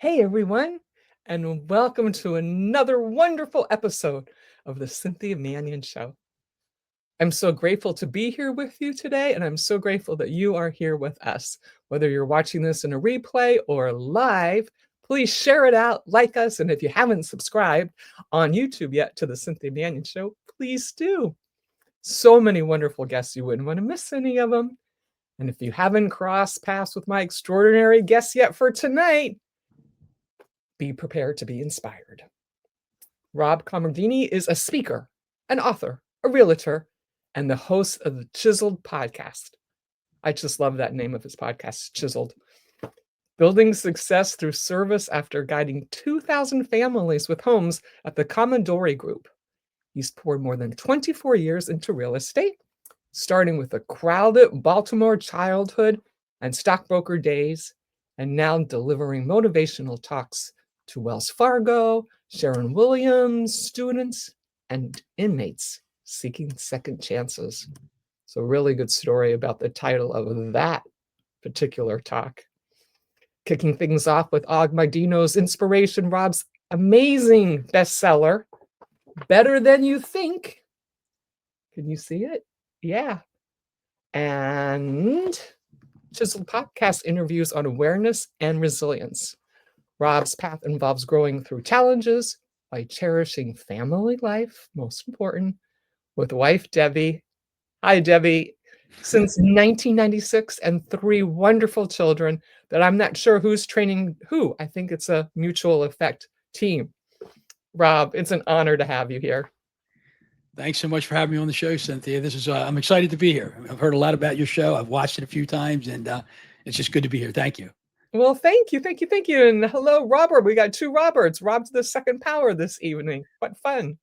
Hey everyone, and welcome to another wonderful episode of the Cynthia Manion Show. I'm so grateful to be here with you today, and I'm so grateful that you are here with us. Whether you're watching this in a replay or live, please share it out, like us, and if you haven't subscribed on YouTube yet to the Cynthia Manion Show, please do. So many wonderful guests, you wouldn't want to miss any of them. And if you haven't crossed paths with my extraordinary guests yet for tonight, be prepared to be inspired. Rob Commodari is a speaker, an author, a realtor, and the host of the Chiseled podcast. I just love that name of his podcast, Chiseled. Building success through service after guiding 2,000 families with homes at the Commodari Group. He's poured more than 24 years into real estate, starting with a crowded Baltimore childhood and stockbroker days, and now delivering motivational talks to Wells Fargo, Sharon Williams, students, and inmates seeking second chances. So really good story about the title of that particular talk. Kicking things off with Og Mardino's inspiration, Rob's amazing bestseller, Better Than You Think. Can you see it? Yeah. And Chiseled podcast interviews on awareness and resilience. Rob's path involves growing through challenges by cherishing family life, most important, with wife Debbie. Hi, Debbie. Since 1996, and 3 wonderful children that I'm not sure who's training who. I think it's a mutual effect team. Rob, it's an honor to have you here. Thanks so much for having me on the show, Cynthia. This is I'm excited to be here. I've heard a lot about your show. I've watched it a few times, and it's just good to be here. Thank you. Well, thank you. And hello, Robert. We got 2 Roberts. Rob's the second power this evening. What fun.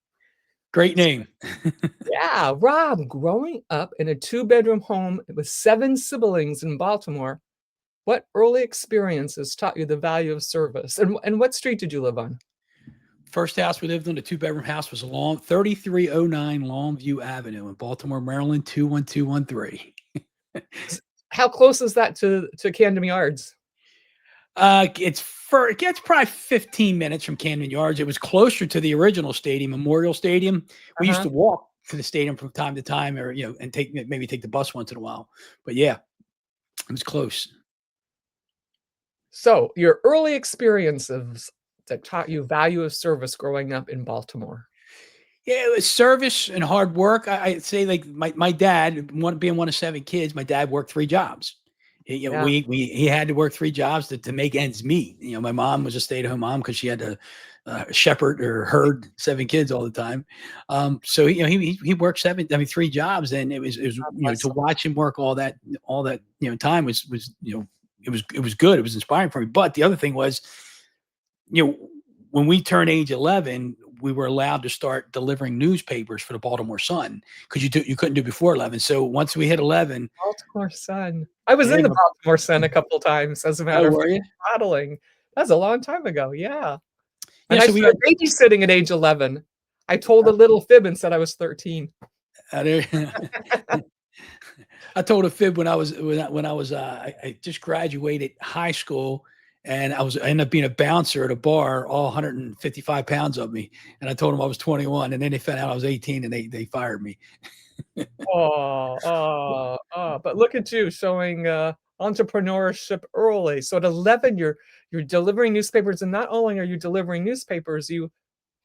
Great name. Yeah, Rob, growing up in a 2-bedroom home with 7 siblings in Baltimore, what early experiences taught you the value of service? And what street did you live on? First house we lived on, a 2-bedroom house, was along 3309 Longview Avenue in Baltimore, Maryland, 21213. How close is that to Camden Yards? It gets probably 15 minutes from Camden Yards. It was closer to the original stadium, Memorial Stadium. We used to walk to the stadium from time to time, or and maybe take the bus once in a while. But yeah, it was close. So your early experiences that taught you value of service growing up in Baltimore. Yeah, it was service and hard work. I'd say, like, my dad, being one of 7 kids, my dad worked 3 jobs. He had to work 3 jobs to make ends meet. My mom was a stay-at-home mom because she had to shepherd or herd 7 kids all the time. So he worked 3 jobs, and it was to watch him work all that time was it was good. It was inspiring for me. But the other thing was, when we turned age 11, we were allowed to start delivering newspapers for the Baltimore Sun, because you couldn't do before 11. So once we hit 11, Baltimore Sun. I was in the Baltimore Sun a couple times, as a matter of fact, modeling. That's a long time ago. Yeah. And I started babysitting at age 11. I told a little fib and said I was 13. I told a fib when I just graduated high school. And I ended up being a bouncer at a bar, all 155 pounds of me. And I told them I was 21, and then they found out I was 18, and they fired me. But look at you showing entrepreneurship early. So at 11, you're delivering newspapers, and not only are you delivering newspapers, you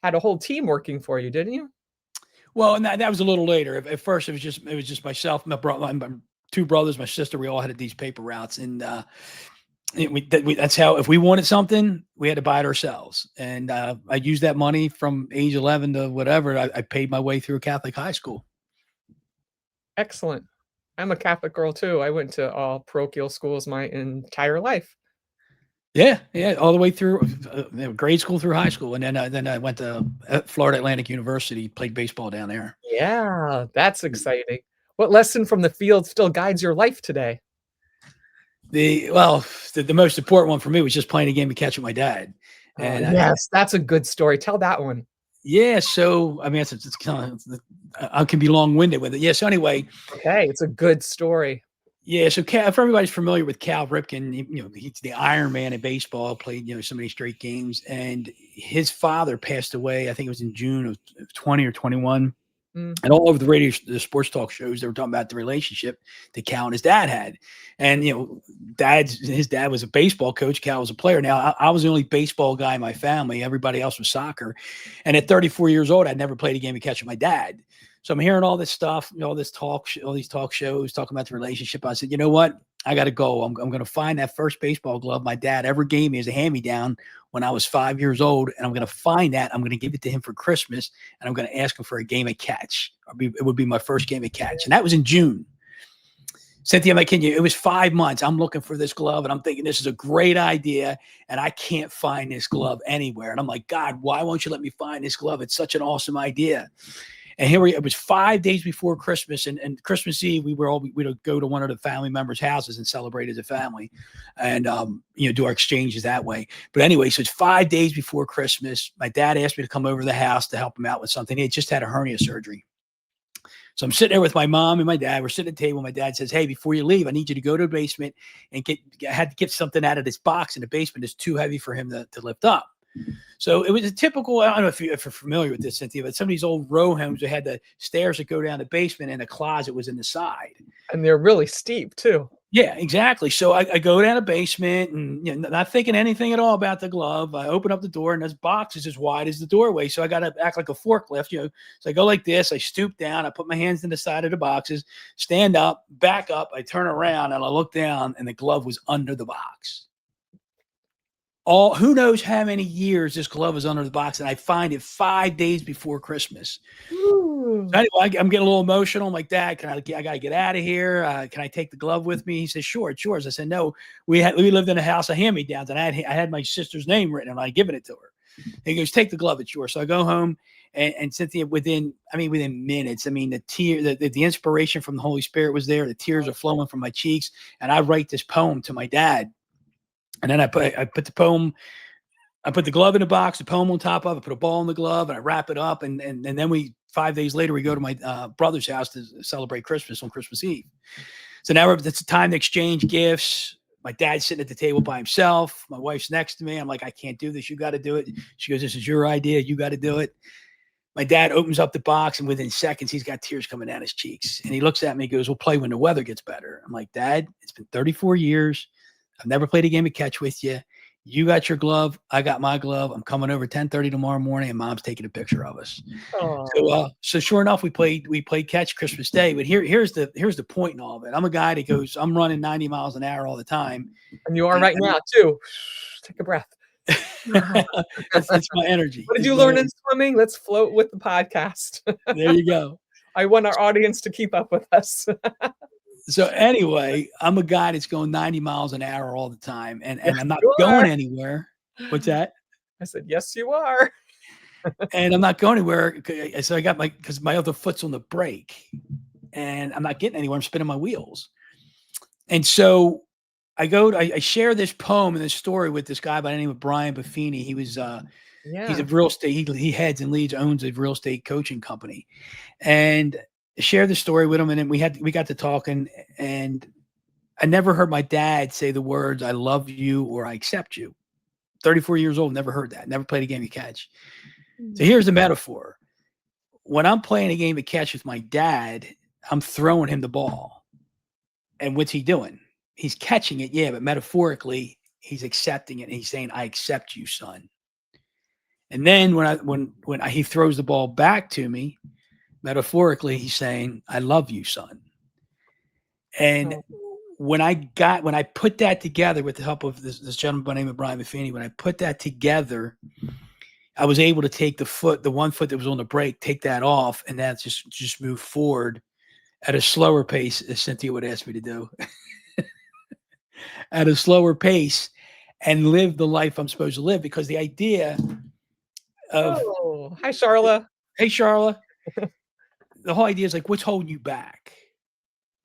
had a whole team working for you, didn't you? Well, and that was a little later. At first, it was just myself, my 2 brothers, my sister. We all had these paper routes, and that's how, if we wanted something, we had to buy it ourselves. And I used that money from age 11 to whatever. I paid my way through Catholic high school. Excellent. I'm a Catholic girl too. I went to all parochial schools my entire life. Yeah, all the way through grade school through high school, and then I went to Florida Atlantic University, played baseball down there. Yeah, that's exciting. What lesson from the field still guides your life today? The most important one for me was just playing a game of catch with my dad. And yes, that's a good story. Tell that one. Yeah. So, I mean, it's kind of, I can be long-winded with it. Yeah. So anyway. Okay. It's a good story. Yeah, so if everybody's familiar with Cal Ripken, he's the Iron Man in baseball, played, so many straight games. And his father passed away, I think it was in June of 20 or 21. Mm. And all over the radio, the sports talk shows, they were talking about the relationship that Cal and his dad had. And, his dad was a baseball coach. Cal was a player. Now, I was the only baseball guy in my family. Everybody else was soccer. And at 34 years old, I'd never played a game of catch with my dad. So I'm hearing all this stuff, all this talk, all these talk shows talking about the relationship. I said, you know what? I got to go. I'm going to find that first baseball glove my dad ever gave me as a hand-me-down when I was 5 years old. And I'm going to find that. I'm going to give it to him for Christmas. And I'm going to ask him for a game of catch. It would be my first game of catch. And that was in June. Cynthia Manion, it was 5 months. I'm looking for this glove and I'm thinking this is a great idea and I can't find this glove anywhere. And I'm like, God, why won't you let me find this glove? It's such an awesome idea. And it was 5 days before Christmas, and Christmas Eve, we'd go to one of the family members' houses and celebrate as a family, and do our exchanges that way. But anyway, so it's 5 days before Christmas. My dad asked me to come over to the house to help him out with something. He had just had a hernia surgery. So I'm sitting there with my mom and my dad. We're sitting at the table. My dad says, "Hey, before you leave, I need you to go to the basement and I had to get something out of this box in the basement. It's too heavy for him to lift up." So it was a typical, I don't know if you're familiar with this, Cynthia, but some of these old row homes that had the stairs that go down the basement and the closet was in the side. And they're really steep too. Yeah, exactly. So I go down the basement and not thinking anything at all about the glove. I open up the door and this box is as wide as the doorway. So I got to act like a forklift, So I go like this. I stoop down. I put my hands in the side of the boxes, stand up, back up. I turn around and I look down and the glove was under the box. Who knows how many years this glove is under the box, and I find it 5 days before Christmas. So anyway, I'm getting a little emotional. I'm like, Dad, I got to get out of here. Can I take the glove with me? He says, sure, it's yours. I said, no, we lived in a house of hand-me-downs, and I had my sister's name written, and I'd given it to her. He goes, take the glove, it's yours. So I go home, and Cynthia, within minutes, the inspiration from the Holy Spirit was there. The tears are flowing from my cheeks, and I write this poem to my dad. And then I put the glove in the box, the poem on top of it, put a ball in the glove, and I wrap it up. And then 5 days later, we go to my brother's house to celebrate Christmas on Christmas Eve. So now it's the time to exchange gifts. My dad's sitting at the table by himself. My wife's next to me. I'm like, I can't do this. You got to do it. She goes, this is your idea. You got to do it. My dad opens up the box, and within seconds, he's got tears coming down his cheeks. And he looks at me and goes, we'll play when the weather gets better. I'm like, Dad, it's been 34 years. I've never played a game of catch with you. You got your glove. I got my glove. I'm coming over 10:30 tomorrow morning, and Mom's taking a picture of us. So sure enough, we played catch Christmas Day. But here's the point in all of it. I'm a guy that goes, I'm running 90 miles an hour all the time. And you are right now too. Take a breath. It's my energy. What did you learn in swimming? Let's float with the podcast. There you go. I want our audience to keep up with us. So anyway, I'm a guy that's going 90 miles an hour all the time, and I'm not going anywhere. What's that? I said, yes, you are. And I'm not going anywhere. So I got because my other foot's on the brake, and I'm not getting anywhere. I'm spinning my wheels. And so I share this poem and this story with this guy by the name of Brian Buffini. He was, he's a real estate, he heads and owns a real estate coaching company, and share the story with him. And then we got to talking, and I never heard my dad say the words, I love you or I accept you. 34 years old, never heard that. Never played a game of catch. So here's the metaphor. When I'm playing a game of catch with my dad, I'm throwing him the ball. And what's he doing? He's catching it, yeah, but metaphorically, he's accepting it. And he's saying, I accept you, son. And then when he throws the ball back to me, metaphorically, he's saying, I love you, son. And when I put that together with the help of this gentleman by the name of Brian Buffini, when I put that together, I was able to take the one foot that was on the brake, take that off, and that just move forward at a slower pace, as Cynthia would ask me to do, at a slower pace, and live the life I'm supposed to live. Because the idea of, hi, Charla. Hey, Charla. The whole idea is like, what's holding you back?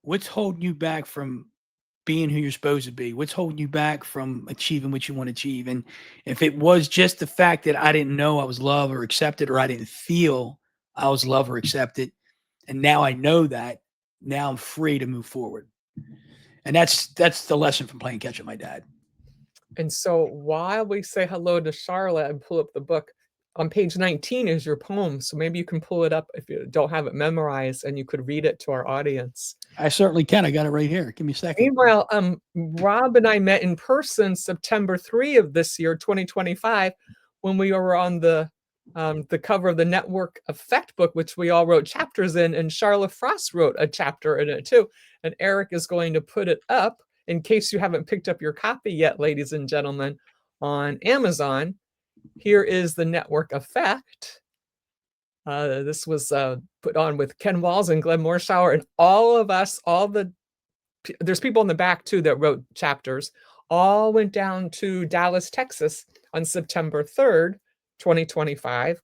What's holding you back from being who you're supposed to be? What's holding you back from achieving what you want to achieve? And if it was just the fact that I didn't know I was loved or accepted, or I didn't feel I was loved or accepted, and now I know that, now I'm free to move forward. And that's the lesson from playing catch with my dad. And so while we say hello to Charlotte and pull up the book, on page 19 is your poem. So maybe you can pull it up if you don't have it memorized and you could read it to our audience. I certainly can. I got it right here. Give me a second. Meanwhile, Rob and I met in person September 3 of this year, 2025, when we were on the cover of the Network Effect book, which we all wrote chapters in, and Charlotte Frost wrote a chapter in it too. And Eric is going to put it up in case you haven't picked up your copy yet, ladies and gentlemen, on Amazon. Here is the Network Effect. This was put on with Ken Walls and Glenn Morshower, and all of us, there's people in the back too that wrote chapters, all went down to Dallas, Texas on September 3rd, 2025.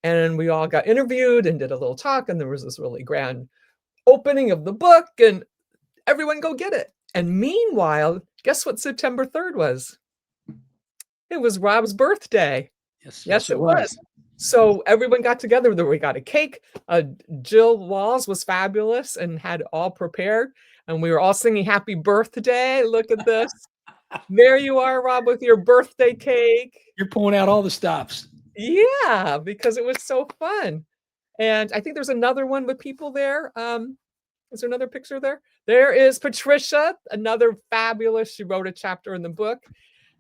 And we all got interviewed and did a little talk, and there was this really grand opening of the book, and everyone go get it. And meanwhile, guess what September 3rd was? It was Rob's birthday. Yes, it was. So everyone got together. We got a cake. Jill Walls was fabulous and had it all prepared. And we were all singing happy birthday. Look at this. There you are, Rob, with your birthday cake. You're pulling out all the stops. Yeah, because it was so fun. And I think there's another one with people there. Is there another picture there? There is Patricia, another fabulous. She wrote a chapter in the book.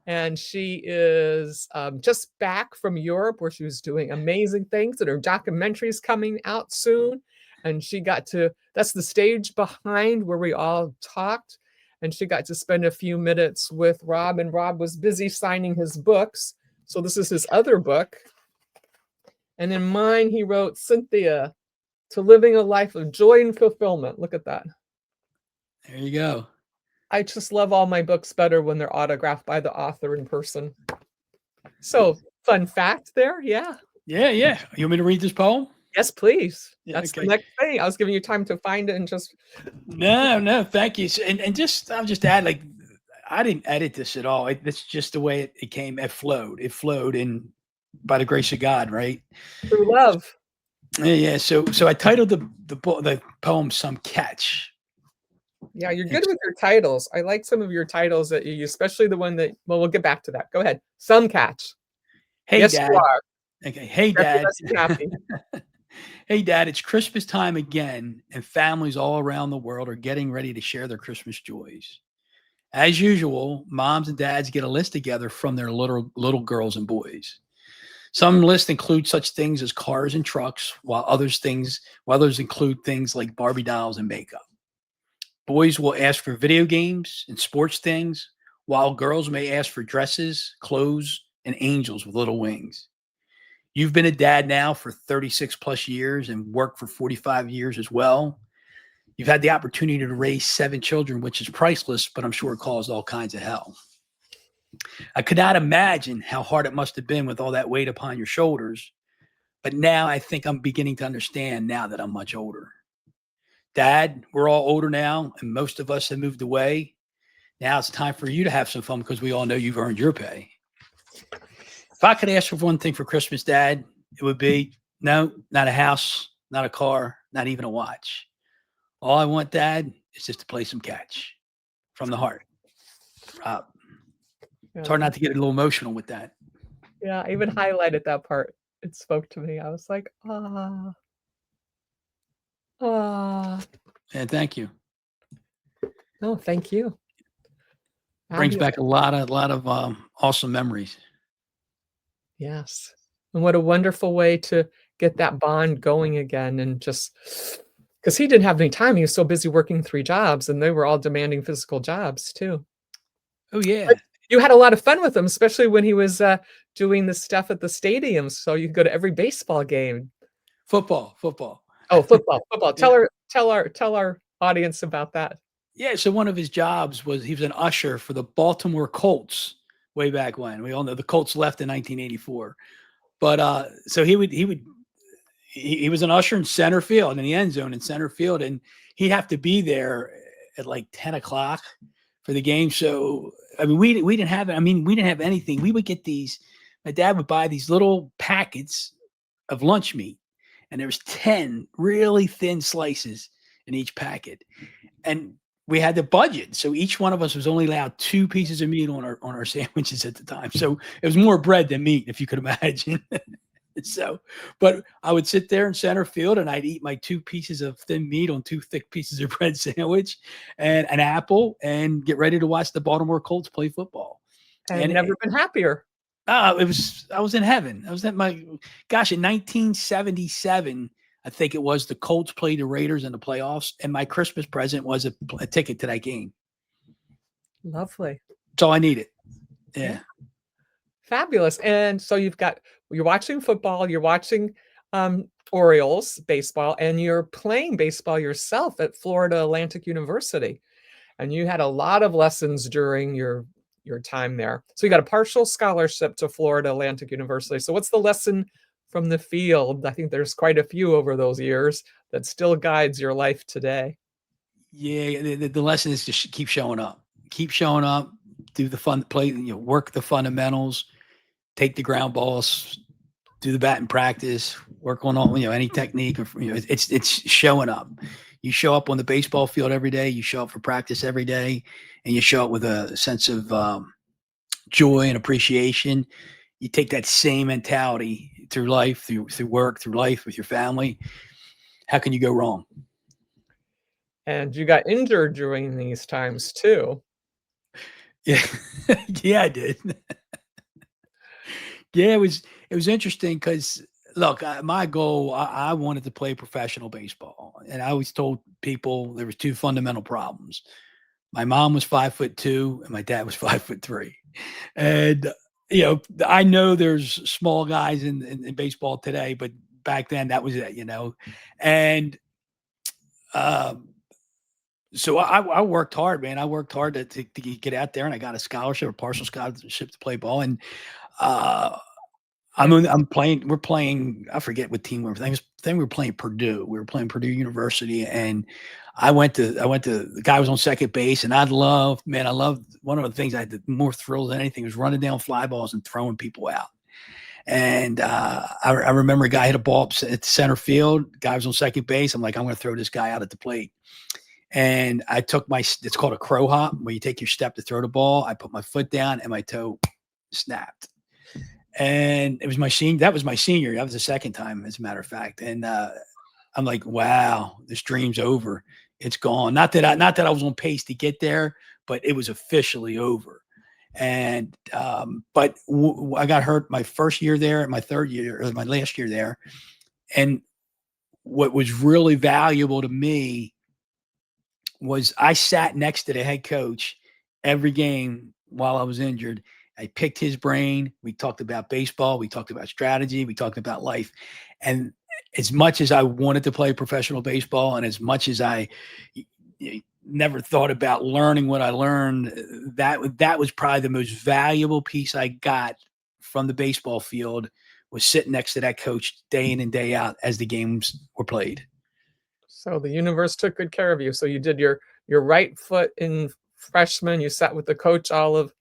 And she is just back from Europe, where she was doing amazing things, and her documentary is coming out soon. And she got to, that's the stage behind where we all talked. And she got to spend a few minutes with Rob, and Rob was busy signing his books. So this is his other book. And in mine, he wrote Cynthia, to living a life of joy and fulfillment. Look at that. There you go. I just love all my books better when they're autographed by the author in person. So, fun fact there, yeah. Yeah. You want me to read this poem? Yes, please. Yeah, That's the next thing. I was giving you time to find it and just. No, thank you. And just, I'll just add, like, I didn't edit this at all. It's just the way it came. It flowed. And by the grace of God, right? Through love. Yeah. So I titled the poem "Some Catch." Yeah, you're good with your titles. I like some of your titles that you use, especially the one that, well, we'll get back to that. Go ahead. Some Catch. Hey, yes, Dad. You are. Okay. Hey, Dad. Hey, Dad, it's Christmas time again, and families all around the world are getting ready to share their Christmas joys. As usual, moms and dads get a list together from their little girls and boys. Some lists include such things as cars and trucks, while others include things like Barbie dolls and makeup. Boys will ask for video games and sports things, while girls may ask for dresses, clothes, and angels with little wings. You've been a dad now for 36 plus years and worked for 45 years as well. You've had the opportunity to raise 7 children, which is priceless, but I'm sure it caused all kinds of hell. I could not imagine how hard it must have been with all that weight upon your shoulders, but now I think I'm beginning to understand now that I'm much older. Dad, we're all older now, and most of us have moved away. Now it's time for you to have some fun because we all know you've earned your pay. If I could ask for one thing for Christmas, Dad, it would be no, not a house, not a car, not even a watch. All I want, Dad, is just to play some catch from the heart. Rob. It's hard not to get a little emotional with that. Yeah, I even highlighted that part. It spoke to me. I was like, ah. And thank you. No, thank you. Brings back a lot of awesome memories. Yes. And what a wonderful way to get that bond going again. And just because he didn't have any time. He was so busy working 3 jobs, and they were all demanding physical jobs too. Oh, yeah. But you had a lot of fun with him, especially when he was doing the stuff at the stadiums. So you could go to every baseball game. Football. Oh, football. Tell our audience about that. Yeah. So one of his jobs was he was an usher for the Baltimore Colts way back when. We all know the Colts left in 1984. But so he was an usher in center field, in the end zone in center field, and he'd have to be there at like 10 o'clock for the game. So I mean, we didn't have anything. We would get these. My dad would buy these little packets of lunch meat, and there was 10 really thin slices in each packet. And we had the budget. So each one of us was only allowed 2 pieces of meat on our sandwiches at the time. So it was more bread than meat, if you could imagine. So, but I would sit there in center field and I'd eat my 2 pieces of thin meat on 2 thick pieces of bread sandwich and an apple and get ready to watch the Baltimore Colts play football. And And never been happier. I was in heaven. I was at in 1977, I think it was, the Colts played the Raiders in the playoffs, and my Christmas present was a ticket to that game. Lovely. That's all I needed. Yeah. Fabulous. And so you're watching football, you're watching Orioles baseball, and you're playing baseball yourself at Florida Atlantic University. And you had a lot of lessons during your time there. So you got a partial scholarship to Florida Atlantic University. So what's the lesson from the field? I think there's quite a few over those years that still guides your life today. Yeah, the lesson is just keep showing up. Keep showing up, do the fun play, work the fundamentals, take the ground balls, do the batting practice, work on all, any technique. It's showing up. You show up on the baseball field every day. You show up for practice every day, and you show up with a sense of joy and appreciation. You take that same mentality through life, through work, through life with your family. How can you go wrong? And you got injured during these times too. Yeah, yeah, I did. Yeah, it was interesting because look, my goal, I wanted to play professional baseball, and I always told people there was 2 fundamental problems. My mom was 5'2" and my dad was 5'3", and I know there's small guys in baseball today, but back then that was it, and so I worked hard, man. I worked hard to get out there, and I got a scholarship, a partial scholarship to play ball, and I'm playing. We're playing. I forget what team we were. I think we were playing Purdue. We were playing Purdue University, and I went to. The guy was on second base, and I loved. One of the things I had more thrills than anything was running down fly balls and throwing people out. And I remember a guy hit a ball at center field. Guy was on second base. I'm like, I'm going to throw this guy out at the plate. And I took it's called a crow hop, where you take your step to throw the ball. I put my foot down and my toe snapped. And it was that was my senior. That was the second time, as a matter of fact. And I'm like, wow, this dream's over. It's gone. Not that I was on pace to get there, but it was officially over. And but I got hurt my first year there, my third year, or my last year there. And what was really valuable to me was I sat next to the head coach every game while I was injured. I picked his brain. We talked about baseball. We talked about strategy. We talked about life. And as much as I wanted to play professional baseball, and as much as I never thought about learning what I learned, that was probably the most valuable piece I got from the baseball field, was sitting next to that coach day in and day out as the games were played. So the universe took good care of you. So you did your right foot in freshman. You sat with the coach all of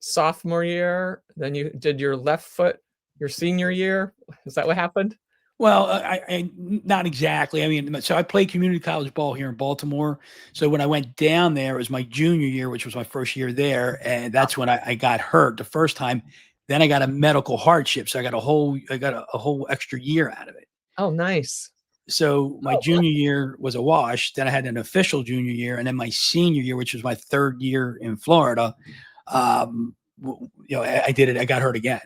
sophomore year. Then you did your left foot your senior year. Is that what happened? Well, I not exactly. I mean, so I played community college ball here in Baltimore. So when I went down there, it was my junior year, which was my first year there, and that's when I got hurt the first time. Then I got a medical hardship, so I got a whole extra year out of it. Oh, nice. So my junior year was a wash. Then I had an official junior year, and then my senior year, which was my third year in Florida, I did it. I got hurt again.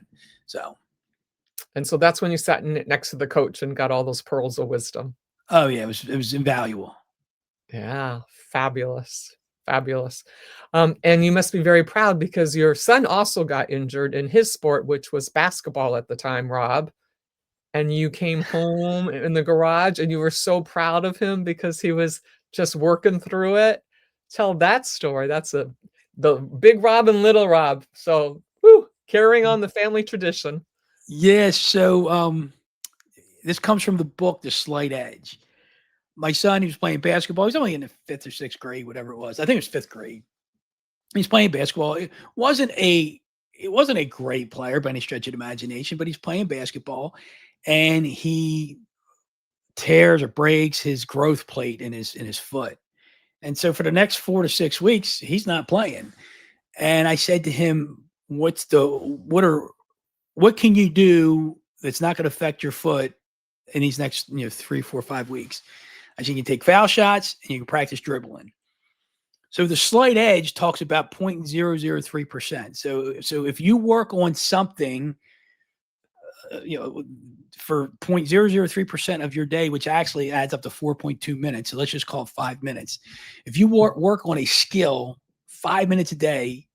So. And so that's when you sat next to the coach and got all those pearls of wisdom. Oh yeah, it was invaluable. Yeah, fabulous. Fabulous. And you must be very proud because your son also got injured in his sport, which was basketball at the time, Rob. And you came home in the garage and you were so proud of him because he was just working through it. Tell that story. That's the big Rob and little Rob. So carrying on the family tradition. Yes. So this comes from the book, The Slight Edge. My son, he was playing basketball. He was only in the 5th or 6th grade, whatever it was. I think it was 5th grade. He's playing basketball. It wasn't a great player by any stretch of the imagination, but he's playing basketball, and he tears or breaks his growth plate in his foot. And so for the next 4 to 6 weeks, he's not playing. And I said to him, what can you do that's not going to affect your foot in these next 3, 4, 5 weeks? I said, you can take foul shots and you can practice dribbling. So the slight edge talks about 0.003%. So if you work on something, for 0.003% of your day, which actually adds up to 4.2 minutes. So let's just call it 5 minutes. If you work on a skill 5 minutes a day,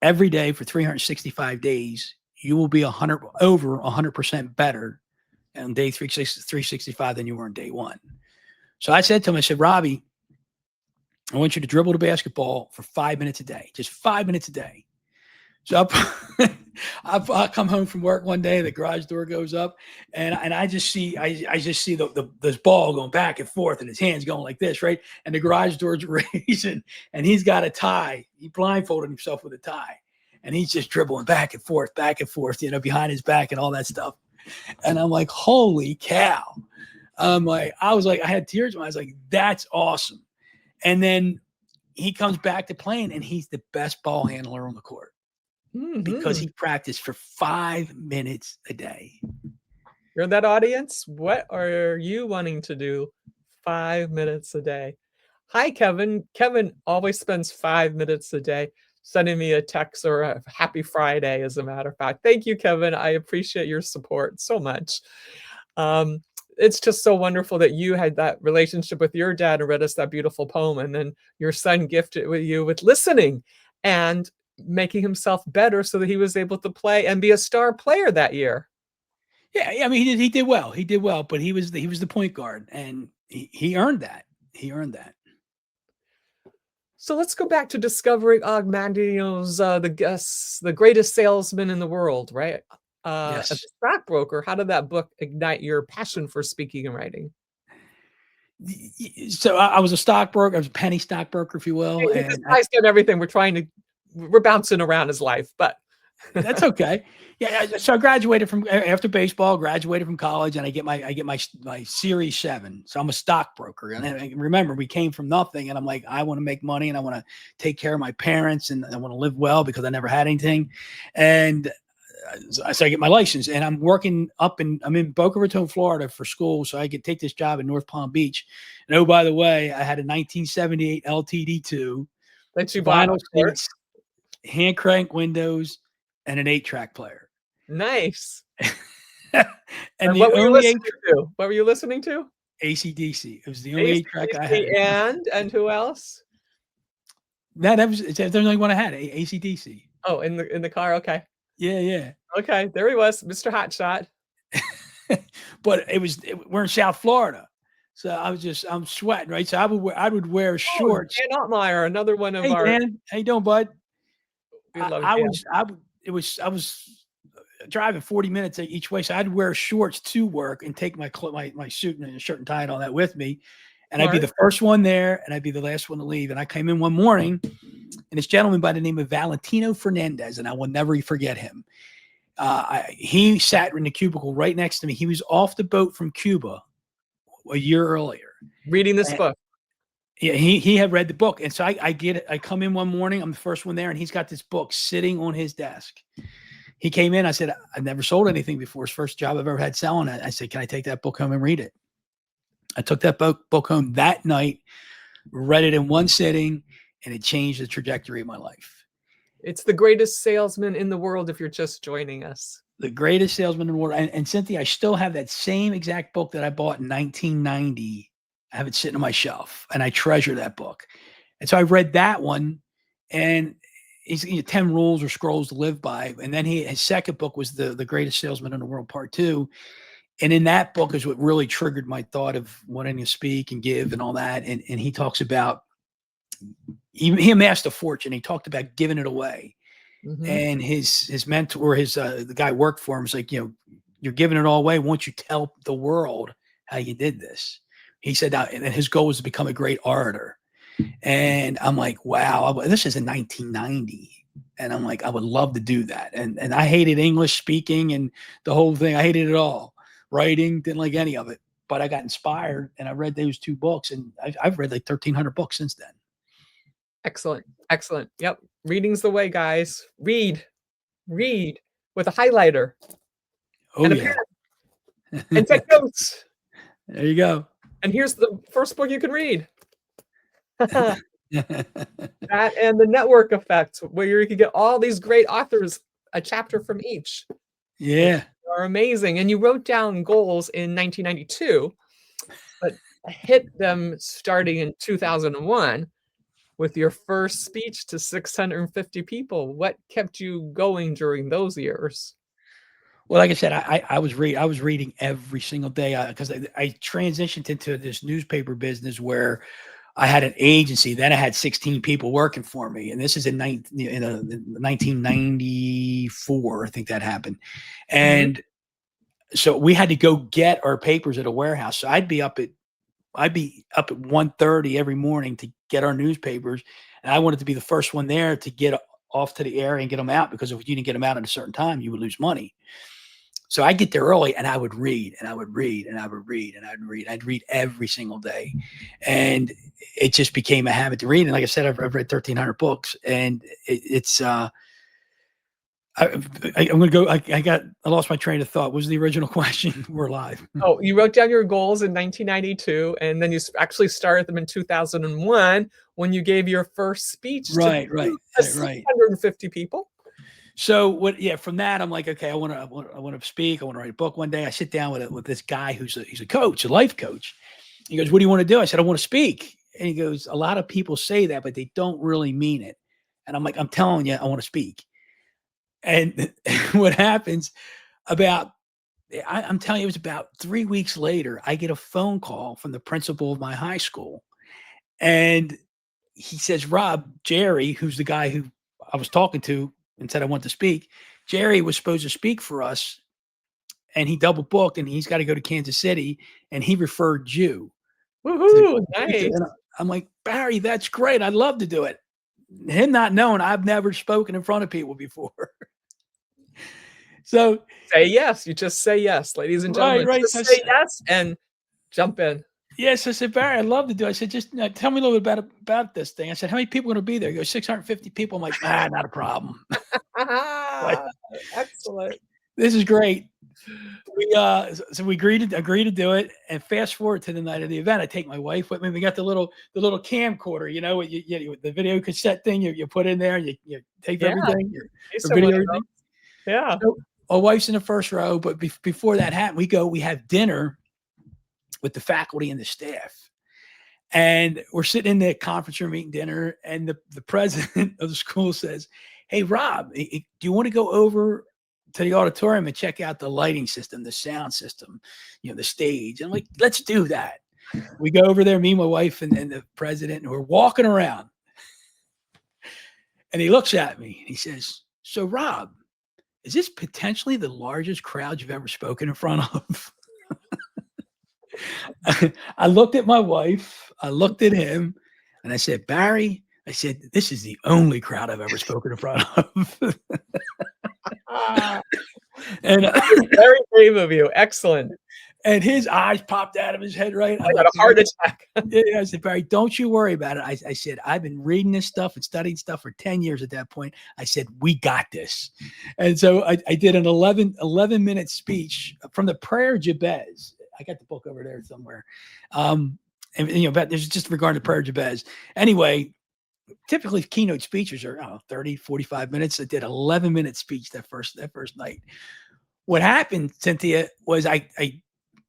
every day for 365 days, you will be over 100% better on day 365 than you were on day one. So I said to him, I said, Robbie, I want you to dribble the basketball for 5 minutes a day, just 5 minutes a day. So I come home from work one day, the garage door goes up, and I just see this ball going back and forth, and his hands going like this, right? And the garage door's raising, and he's got a tie. He blindfolded himself with a tie, and he's just dribbling back and forth, behind his back and all that stuff. And I'm like, holy cow! I had tears in my eyes. Like, that's awesome. And then he comes back to playing, and he's the best ball handler on the court. Because he practiced for 5 minutes a day. You're in that audience. What are you wanting to do 5 minutes a day? Hi, Kevin. Kevin always spends 5 minutes a day sending me a text or a happy Friday, as a matter of fact. Thank you, Kevin. I appreciate your support so much. It's just so wonderful that you had that relationship with your dad and read us that beautiful poem, and then your son gifted you with listening and making himself better so that he was able to play and be a star player that year. Yeah, I mean, he did well. He did well, but he was the point guard, and he earned that. He earned that. So let's go back to discovering Mandiano's the greatest salesman in the world, right? Yes. As a stockbroker, how did that book ignite your passion for speaking and writing? So I was a stockbroker. I was a penny stockbroker, if you will. Hey, and I said everything. We're bouncing around his life, but that's okay. Yeah. So I graduated after baseball, graduated from college, and I get my Series 7. So I'm a stockbroker. And remember, we came from nothing, and I'm like, I want to make money, and I want to take care of my parents, and I want to live well because I never had anything. And so I get my license, and I'm in Boca Raton, Florida for school. So I could take this job in North Palm Beach. And oh, by the way, I had a 1978 LTD2 that you bought, vinyl seats, hand crank windows, and an 8-track player. Nice. and what were you listening to? What were you listening to? AC/DC. It was the only 8-track I had. And who else? That was the only one I had. AC/DC. Oh, in the car. Okay. Yeah. Okay, there he was, Mr. Hotshot. But we're in South Florida. So I'm sweating, right? So I would wear shorts. Dan Ottmeyer, another one of our. Hey, Dan, how you doing, bud? I was driving 40 minutes each way, so I'd wear shorts to work and take my suit and shirt and tie and all that with me, and I'd be the first one there, and I'd be the last one to leave. And I came in one morning, and this gentleman by the name of Valentino Fernandez, and I will never forget him. He sat in the cubicle right next to me. He was off the boat from Cuba a year earlier, reading this book. Yeah, he had read the book. And so I come in one morning, I'm the first one there, and he's got this book sitting on his desk. He came in, I said, I've never sold anything before. It's the first job I've ever had selling it. I said, can I take that book home and read it? I took that book home that night, read it in one sitting, and it changed the trajectory of my life. It's the greatest salesman in the world if you're just joining us. The greatest salesman in the world. And Cynthia, I still have that same exact book that I bought in 1990. I have it sitting on my shelf, and I treasure that book. And so I read that one, and he's 10 rules or scrolls to live by. And then his second book was the greatest salesman in the world, part 2. And in that book is what really triggered my thought of wanting to speak and give and all that. And he talks about, he amassed a fortune. He talked about giving it away. Mm-hmm. And his mentor, the guy who worked for him, was like, you're giving it all away. Won't you tell the world how you did this? He said that, and his goal was to become a great orator. And I'm like, wow, this is in 1990. And I'm like, I would love to do that. And I hated English speaking and the whole thing. I hated it all. Writing, didn't like any of it. but I got inspired and I read those 2 books, and I've read like 1,300 books since then. Excellent. Excellent. Yep. Reading's the way, guys. Read with a highlighter Oh and a yeah. pen and take notes. There you go. And here's the first book you can read. That and The Network Effect, where you can get all these great authors, a chapter from each. Yeah. Are amazing. And you wrote down goals in 1992, but hit them starting in 2001 with your first speech to 650 people. What kept you going during those years? Well, like I said, I was reading every single day because I transitioned into this newspaper business where I had an agency. Then I had 16 people working for me, and this is in 1994. I think that happened, and so we had to go get our papers at a warehouse. So I'd be up at 1:30 every morning to get our newspapers, and I wanted to be the first one there to get off to the area and get them out, because if you didn't get them out at a certain time, you would lose money. So I'd get there early and I would read and I would read and I would read and I'd read. I'd read every single day. And it just became a habit to read. And like I said, I've read 1,300 books, and I'm going to go. I lost my train of thought. What was the original question? We're live. Oh, you wrote down your goals in 1992, and then you actually started them in 2001 when you gave your first speech Right. 650 people. So from that, I'm like, okay, I want to speak. I want to write a book one day. I sit down with this guy he's a coach, a life coach. He goes, "What do you want to do?" I said, "I want to speak." And he goes, "A lot of people say that, but they don't really mean it." And I'm like, "I'm telling you, I want to speak." And what happens I'm telling you, it was about 3 weeks later, I get a phone call from the principal of my high school. And he says, "Rob, Jerry," who's the guy who I was talking to and said I want to speak, "Jerry was supposed to speak for us, and he double booked, and he's got to go to Kansas City, and he referred you." Woohoo! Nice. And I'm like, "Barry, that's great. I'd love to do it." Him not knowing I've never spoken in front of people before. So say yes. You just say yes, ladies and gentlemen. Right. Just say yes and jump in. Yes, I said, "Barry, I'd love to do it." I said, "Just tell me a little bit about this thing." I said, "How many people are going to be there?" He goes, 650 people. I'm like, not a problem. Excellent. This is great. So we agreed to do it. And fast forward to the night of the event, I take my wife with me. We got the little camcorder, the video cassette thing you put in there, and you tape everything, your video everything. Yeah. So my wife's in the first row, but before that happened, we have dinner with the faculty and the staff. And we're sitting in the conference room eating dinner, and the president of the school says, "Hey, Rob, do you want to go over to the auditorium and check out the lighting system, the sound system, the stage?" And I'm like, "Let's do that." We go over there, me, my wife, and the president, and we're walking around. And he looks at me and he says, "So, Rob, is this potentially the largest crowd you've ever spoken in front of?" I looked at my wife, I looked at him, and I said, "Barry," I said, "this is the only crowd I've ever spoken in front of." And very brave of you. Excellent. And his eyes popped out of his head, right? I got a heart attack. Yeah, I said, "Barry, don't you worry about it." I said, "I've been reading this stuff and studying stuff for 10 years at that point." I said, "We got this." And so I did an 11-minute speech from the Prayer Jabez. I got the book over there somewhere. And there's just regarding the Prayer Jabez. Anyway, typically keynote speeches are 30, 45 minutes. I did an 11-minute speech that first night. What happened, Cynthia, was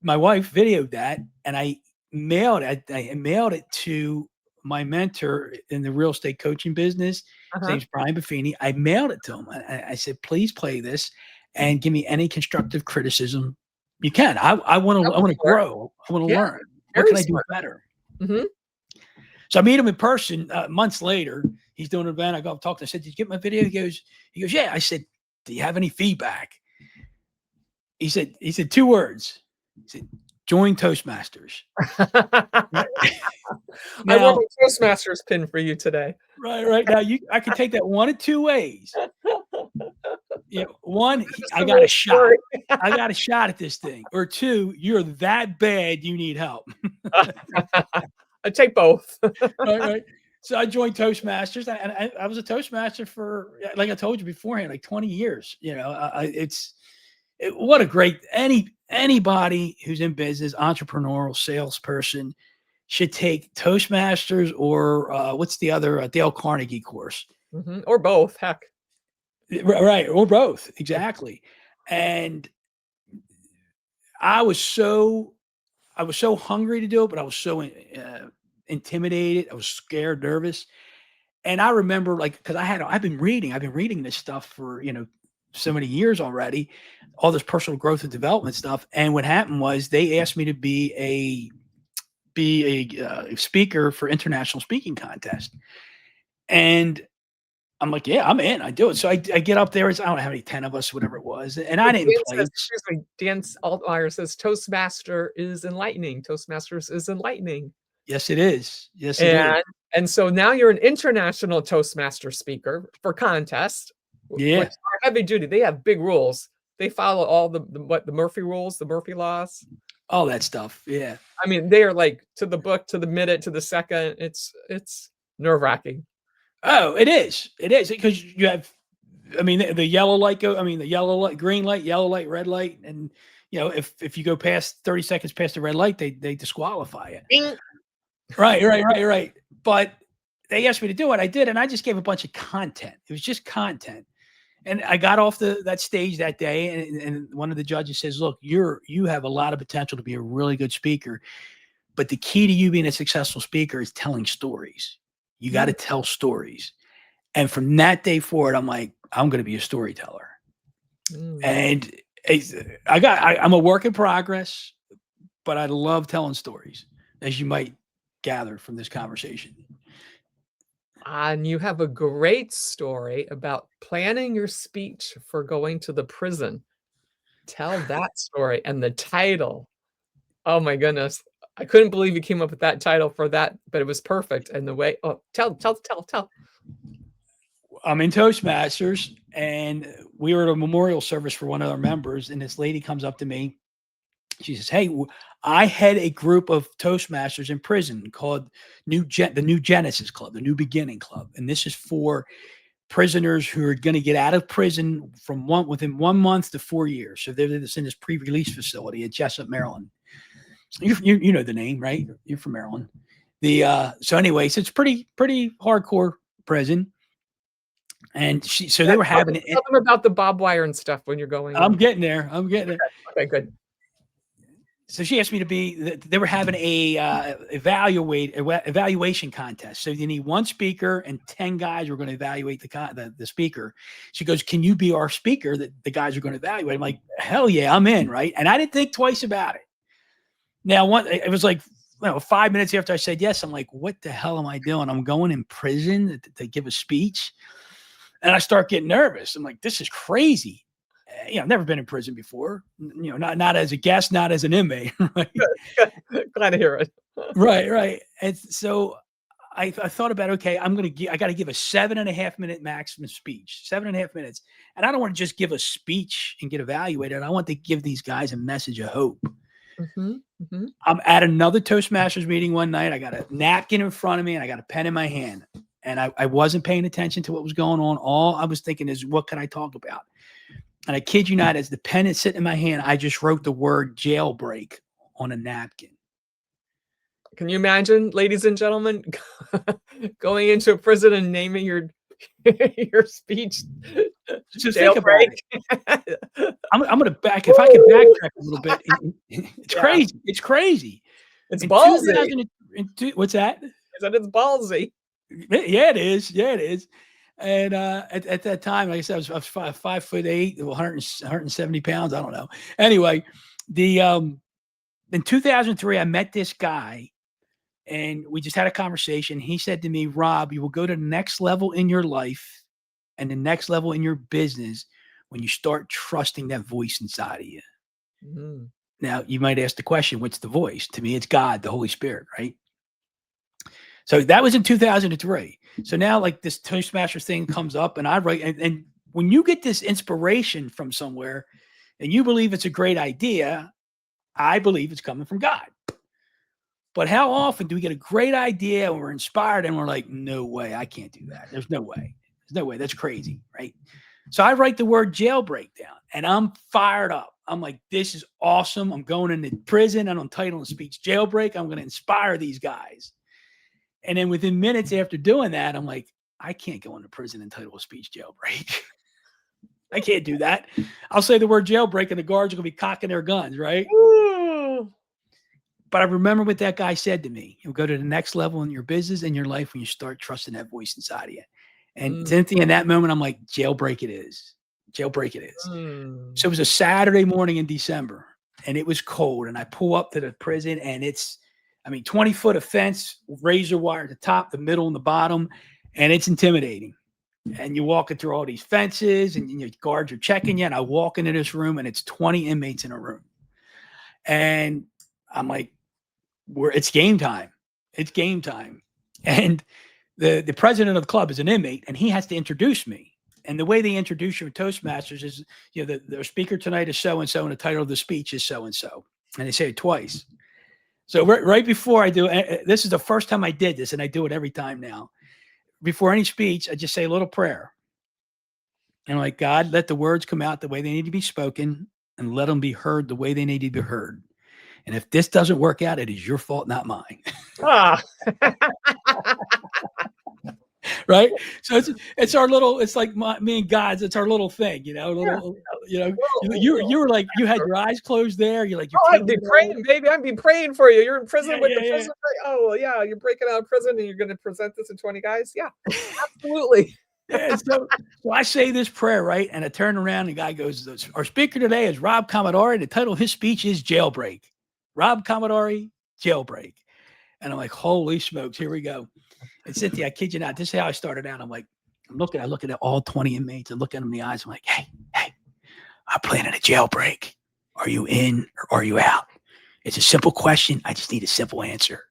my wife videoed that, and I mailed it. I mailed it to my mentor in the real estate coaching business. His name's Brian Buffini. I mailed it to him. I said, "Please play this and give me any constructive criticism you can. I want to grow. I want to learn. What can I do better?" Mm-hmm. So I meet him in person months later. He's doing an event. I go talk to him. I said, "Did you get my video?" He goes, "Yeah." I said, "Do you have any feedback?" He said 2 words. He said, "Join Toastmasters." I wrote a Toastmasters pin for you today. Right. Now I can take that one of 2 ways. One, Just I a got real a shot. story. I got a shot at this thing. Or two, you're that bad, you need help. I take both. Right, right. So I joined Toastmasters, and I was a Toastmaster for, like I told you beforehand, like 20 years. What a great anybody who's in business, entrepreneurial, salesperson should take Toastmasters or what's the other Dale Carnegie course, Or both, heck. right? Or both, exactly. And I was so hungry to do it, but I was so intimidated. I was scared, nervous. And I remember, like, because I've been reading this stuff for, so many years already, all this personal growth and development stuff. And what happened was they asked me to be a speaker for international speaking contest. And I'm like, yeah, I'm in. I do it. So I get up there. It's, I don't know how many, 10 of us, whatever it was. And I didn't place. Excuse me, Dan Altmaier says Toastmaster is enlightening. Toastmasters is enlightening. Yes, it is. Yes, it is. And so now you're an international Toastmaster speaker for contest, Yeah. which are heavy duty. They have big rules. They follow all the Murphy rules, the Murphy laws. All that stuff. Yeah. I mean, they are like to the book, to the minute, to the second. It's nerve-wracking. Oh, it is. It is, because you have, the yellow light the yellow light, green light, yellow light, red light. And, if you go past 30 seconds past the red light, they disqualify it. Bing. Right. But they asked me to do it. I did. And I just gave a bunch of content. It was just content. And I got off that stage that day. And one of the judges says, look, you have a lot of potential to be a really good speaker. But the key to you being a successful speaker is telling stories. You got to tell stories. And from that day forward, I'm like, I'm going to be a storyteller. And I'm a work in progress, but I love telling stories, as you might gather from this conversation. And you have a great story about planning your speech for going to the prison. Tell that story and the title. Oh my goodness. I couldn't believe you came up with that title for that, but it was perfect. And the way, tell. I'm in Toastmasters, and we were at a memorial service for one of our members, and this lady comes up to me. She says, hey, I had a group of Toastmasters in prison called the New Genesis Club, the New Beginning Club. And this is for prisoners who are going to get out of prison within 1 month to 4 years. So they're in this pre-release facility at Jessup, Maryland. You know the name, right? You're from Maryland. So anyways, it's pretty hardcore prison. And they were having it. Tell them about the barbed wire and stuff when you're going. I'm getting there. Okay, good. So she asked me to they were having a evaluation contest. So you need one speaker and 10 guys were going to evaluate the speaker. She goes, can you be our speaker that the guys are going to evaluate? I'm like, hell yeah, I'm in. Right. And I didn't think twice about it. Now, it was like, 5 minutes after I said yes, I'm like, what the hell am I doing? I'm going in prison to give a speech. And I start getting nervous. I'm like, this is crazy. I've never been in prison before, not as a guest, not as an inmate. Right? Glad to hear it. Right. And so I thought about, okay, I got to give a 7.5 minute maximum speech, 7.5 minutes. And I don't want to just give a speech and get evaluated. I want to give these guys a message of hope. I'm at another Toastmasters meeting one night. I got a napkin in front of me and I got a pen in my hand. And I wasn't paying attention to what was going on. All I was thinking is, what can I talk about? And I kid you not, as the pen is sitting in my hand, I just wrote the word jailbreak on a napkin. Can you imagine, ladies and gentlemen, going into a prison and naming your speech? Just think about it. I'm going to if I can backtrack a little bit. It's crazy. It's crazy. It's ballsy. What's that? It's ballsy. Yeah, it is. And at that time, like I said, I was 5'8", 170 pounds. I don't know. Anyway, in 2003, I met this guy, and we just had a conversation. He said to me, Rob, you will go to the next level in your life and the next level in your business when you start trusting that voice inside of you. Now, you might ask the question, what's the voice? To me, it's God, the Holy Spirit, right? So that was in 2003. So now, like, this Toastmasters thing comes up, and I write, and when you get this inspiration from somewhere and you believe it's a great idea, I believe it's coming from God. But how often do we get a great idea and we're inspired and we're like, no way, I can't do that. There's no way. There's no way. That's crazy, right? So I write the word jailbreak down and I'm fired up. I'm like, this is awesome. I'm going into prison and I'm titling the speech jailbreak. I'm going to inspire these guys. And then within minutes after doing that, I'm like, I can't go into prison and title a speech jailbreak. I can't do that. I'll say the word jailbreak and the guards are going to be cocking their guns, right? Ooh. But I remember what that guy said to me. You'll go to the next level in your business and your life when you start trusting that voice inside of you. And Cynthia, in that moment, I'm like, jailbreak it is. Jailbreak it is. So it was a Saturday morning in December and it was cold. And I pull up to the prison and it's, 20-foot of fence, razor wire at the top, the middle, and the bottom. And it's intimidating. And you're walking through all these fences and your guards are checking you. And I walk into this room and it's 20 inmates in a room. And I'm like, it's game time. It's game time. And the president of the club is an inmate and he has to introduce me. And the way they introduce you in Toastmasters is, the speaker tonight is so-and-so and the title of the speech is so-and-so. And they say it twice. So right before I do, this is the first time I did this and I do it every time now. Before any speech, I just say a little prayer. And like, God, let the words come out the way they need to be spoken and let them be heard the way they need to be heard. And if this doesn't work out, it is your fault, not mine. Ah. Right. So it's our little, it's like me and God's, it's our little thing, you were like, you had your eyes closed there. You're like, I'd be praying, baby. I'd be praying for you. You're in prison with the prison. Oh, well, yeah. You're breaking out of prison and you're going to present this to 20 guys. Yeah, absolutely. Yeah, so I say this prayer, right? And I turn around and the guy goes, our speaker today is Rob Commodari. The title of his speech is Jailbreak. Rob Commodari, Jailbreak. And I'm like, holy smokes, here we go. And Cynthia, I kid you not, this is how I started out. I'm like, I look at all 20 inmates and look at them in the eyes. I'm like, hey, I'm planning a jailbreak. Are you in or are you out? It's a simple question. I just need a simple answer.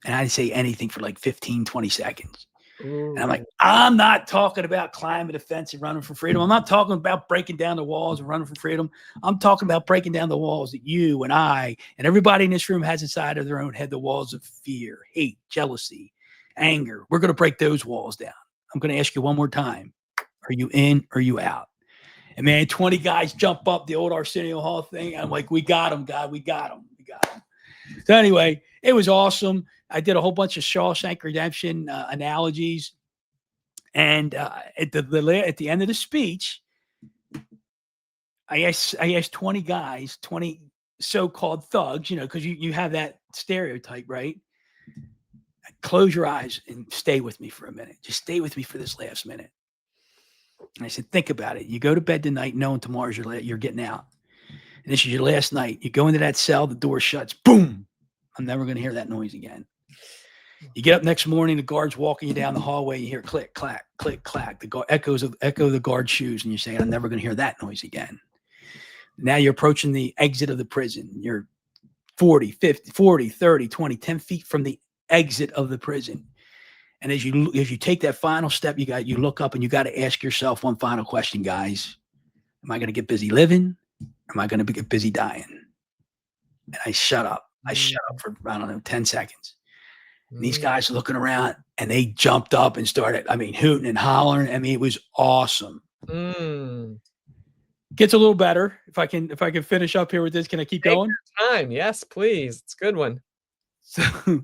And I didn't say anything for like 15, 20 seconds. And I'm like, I'm not talking about climbing the fence and running for freedom. I'm not talking about breaking down the walls and running for freedom. I'm talking about breaking down the walls that you and I and everybody in this room has inside of their own head, the walls of fear, hate, jealousy, anger. We're going to break those walls down. I'm going to ask you one more time. Are you in or are you out? And man, 20 guys jump up the old Arsenio Hall thing. I'm like, we got them, God. We got them. So anyway, it was awesome. I did a whole bunch of Shawshank Redemption analogies. And at the end of the speech, I asked 20 guys, 20 so-called thugs, because you have that stereotype, right? Close your eyes and stay with me for a minute. Just stay with me for this last minute. And I said, think about it. You go to bed tonight knowing tomorrow's you're getting out. And this is your last night. You go into that cell, the door shuts, boom. I'm never going to hear that noise again. You get up next morning, the guard's walking you down the hallway. You hear click, clack, click, clack. The echo of the guard's shoes. And you're saying, I'm never going to hear that noise again. Now you're approaching the exit of the prison. You're 40, 50, 40, 30, 20, 10 feet from the exit of the prison. And as you take that final step, you look up and you got to ask yourself one final question, guys. Am I going to get busy living? Or am I going to get busy dying? And I shut up. I shut up for, 10 seconds. And these guys looking around and they jumped up and started, hooting and hollering. It was awesome. Gets a little better. If I can finish up here with this, can I keep going? Time. Yes, please. It's a good one. So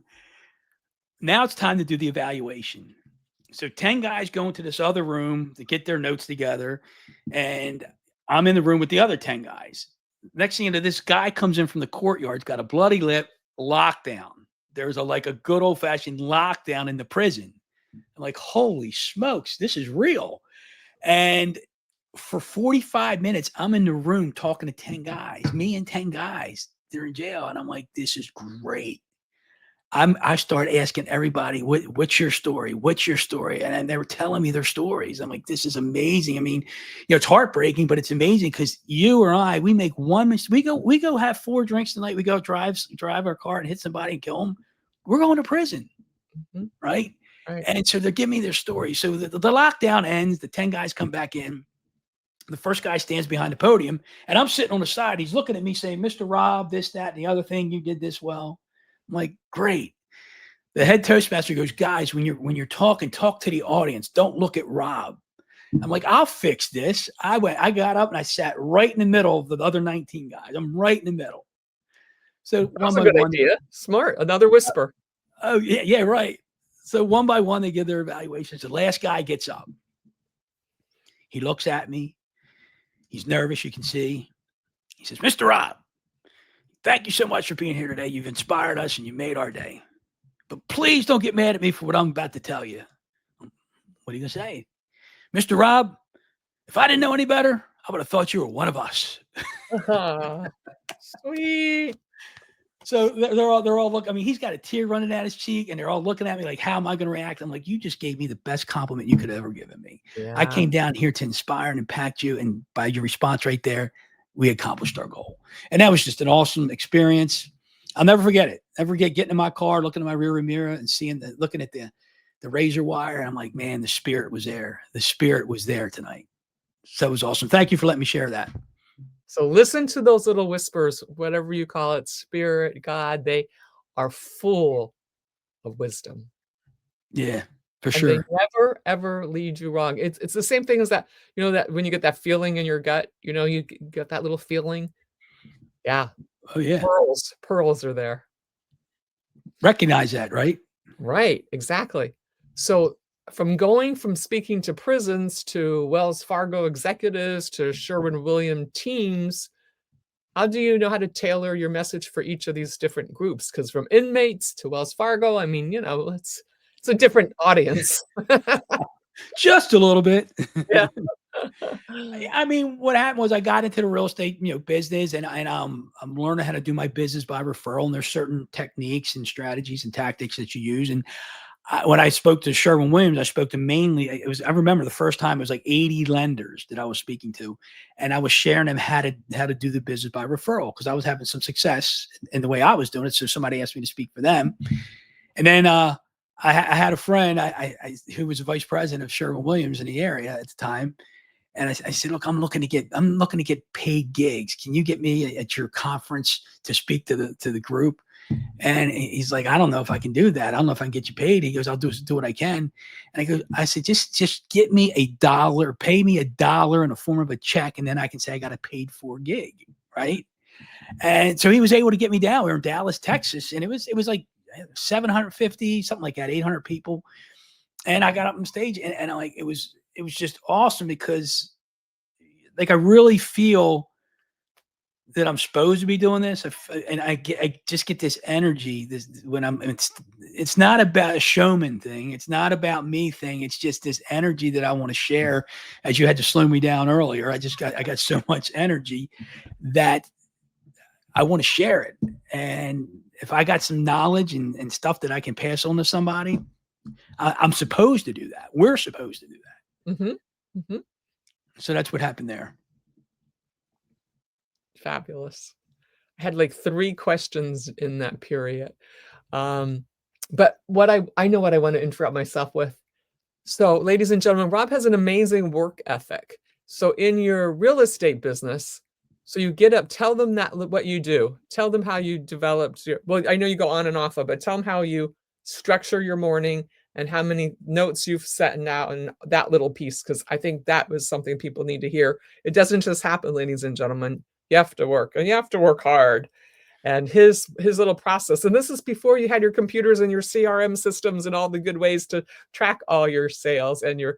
now it's time to do the evaluation. So 10 guys go into this other room to get their notes together. And I'm in the room with the other 10 guys. Next thing you know, this guy comes in from the courtyard. He's got a bloody lip, lockdown. There's a good old fashioned lockdown in the prison. I'm like, holy smokes, this is real. And for 45 minutes, I'm in the room talking to 10 guys, me and 10 guys. They're in jail. And I'm like, this is great. I start asking everybody, what's your story? What's your story? And they were telling me their stories. I'm like, this is amazing. It's heartbreaking, but it's amazing because you or I, we make one mistake. We go have 4 drinks tonight. We go drive our car and hit somebody and kill them. We're going to prison, right? Right. And so they're giving me their story. So the lockdown ends, the 10 guys come back in. The first guy stands behind the podium, and I'm sitting on the side. He's looking at me saying, Mr. Rob, this, that, and the other thing, you did this well. I'm like, great. The head Toastmaster goes, guys, when you're talking, talk to the audience. Don't look at Rob. I'm like, I'll fix this. I got up and I sat right in the middle of the other 19 guys. I'm right in the middle. So That's a good idea. Smart. Another whisper. Oh, yeah, right. So one by one, they give their evaluations. The last guy gets up. He looks at me. He's nervous, you can see. He says, Mr. Rob, thank you so much for being here today. You've inspired us and you made our day. But please don't get mad at me for what I'm about to tell you. What are you going to say? Mr. Rob, if I didn't know any better, I would have thought you were one of us. Sweet. So they're all looking. I mean, he's got a tear running down his cheek, and they're all looking at me like, how am I going to react? I'm like, you just gave me the best compliment you could ever given me. Yeah. I came down here to inspire and impact you. And by your response right there, we accomplished our goal. And that was just an awesome experience. I'll never forget it. Never forget getting in my car, looking at my rear mirror and looking at the razor wire. And I'm like, man, the spirit was there. The spirit was there tonight. So it was awesome. Thank you for letting me share that. So listen to those little whispers, whatever you call it, spirit, God, they are full of wisdom. Yeah, for and sure. They never, ever lead you wrong. It's the same thing as that, that when you get that feeling in your gut, you get that little feeling. Yeah. Oh, yeah. Pearls are there. Recognize that, right? Right, exactly. So from speaking to prisons to Wells Fargo executives to Sherwin-Williams teams, how do you know how to tailor your message for each of these different groups? Because from inmates to Wells Fargo, I mean, it's a different audience. Just a little bit. Yeah. I mean, what happened was I got into the real estate, business, and I'm learning how to do my business by referral. And there's certain techniques and strategies and tactics that you use. And when I spoke to Sherwin-Williams, I spoke to mainly, I remember the first time it was like 80 lenders that I was speaking to, and I was sharing them how to do the business by referral because I was having some success in the way I was doing it. So somebody asked me to speak for them. And then I had a friend who was a vice president of Sherwin-Williams in the area at the time. And I said, look, I'm looking to get paid gigs. Can you get me at your conference to speak to the group? And he's like, I don't know if I can do that. I don't know if I can get you paid. He goes, I'll do what I can. And I said, just get me $1, pay me $1 in the form of a check. And then I can say I got a paid for gig. Right. And so he was able to get me down. We were in Dallas, Texas. And it was like 750, something like that, 800 people. And I got up on stage and it was just awesome because like, I really feel that I'm supposed to be doing this. And I just get this energy it's not about a showman thing. It's not about me thing. It's just this energy that I want to share. As you had to slow me down earlier, I got so much energy that I want to share it. And if I got some knowledge and stuff that I can pass on to somebody, I'm supposed to do that. We're supposed to do that. Mm-hmm. Mm-hmm. So that's what happened there. Fabulous. I had like 3 questions in that period. But what I know what I want to interrupt myself with. So, ladies and gentlemen, Rob has an amazing work ethic. So in your real estate business, so you get up, tell them what you do. Tell them how you developed I know you go on and off of, but tell them how you structure your morning and how many notes you've set out and that little piece, because I think that was something people need to hear. It doesn't just happen, ladies and gentlemen. You have to work, and you have to work hard. And his little process, and this is before you had your computers and your CRM systems and all the good ways to track all your sales and your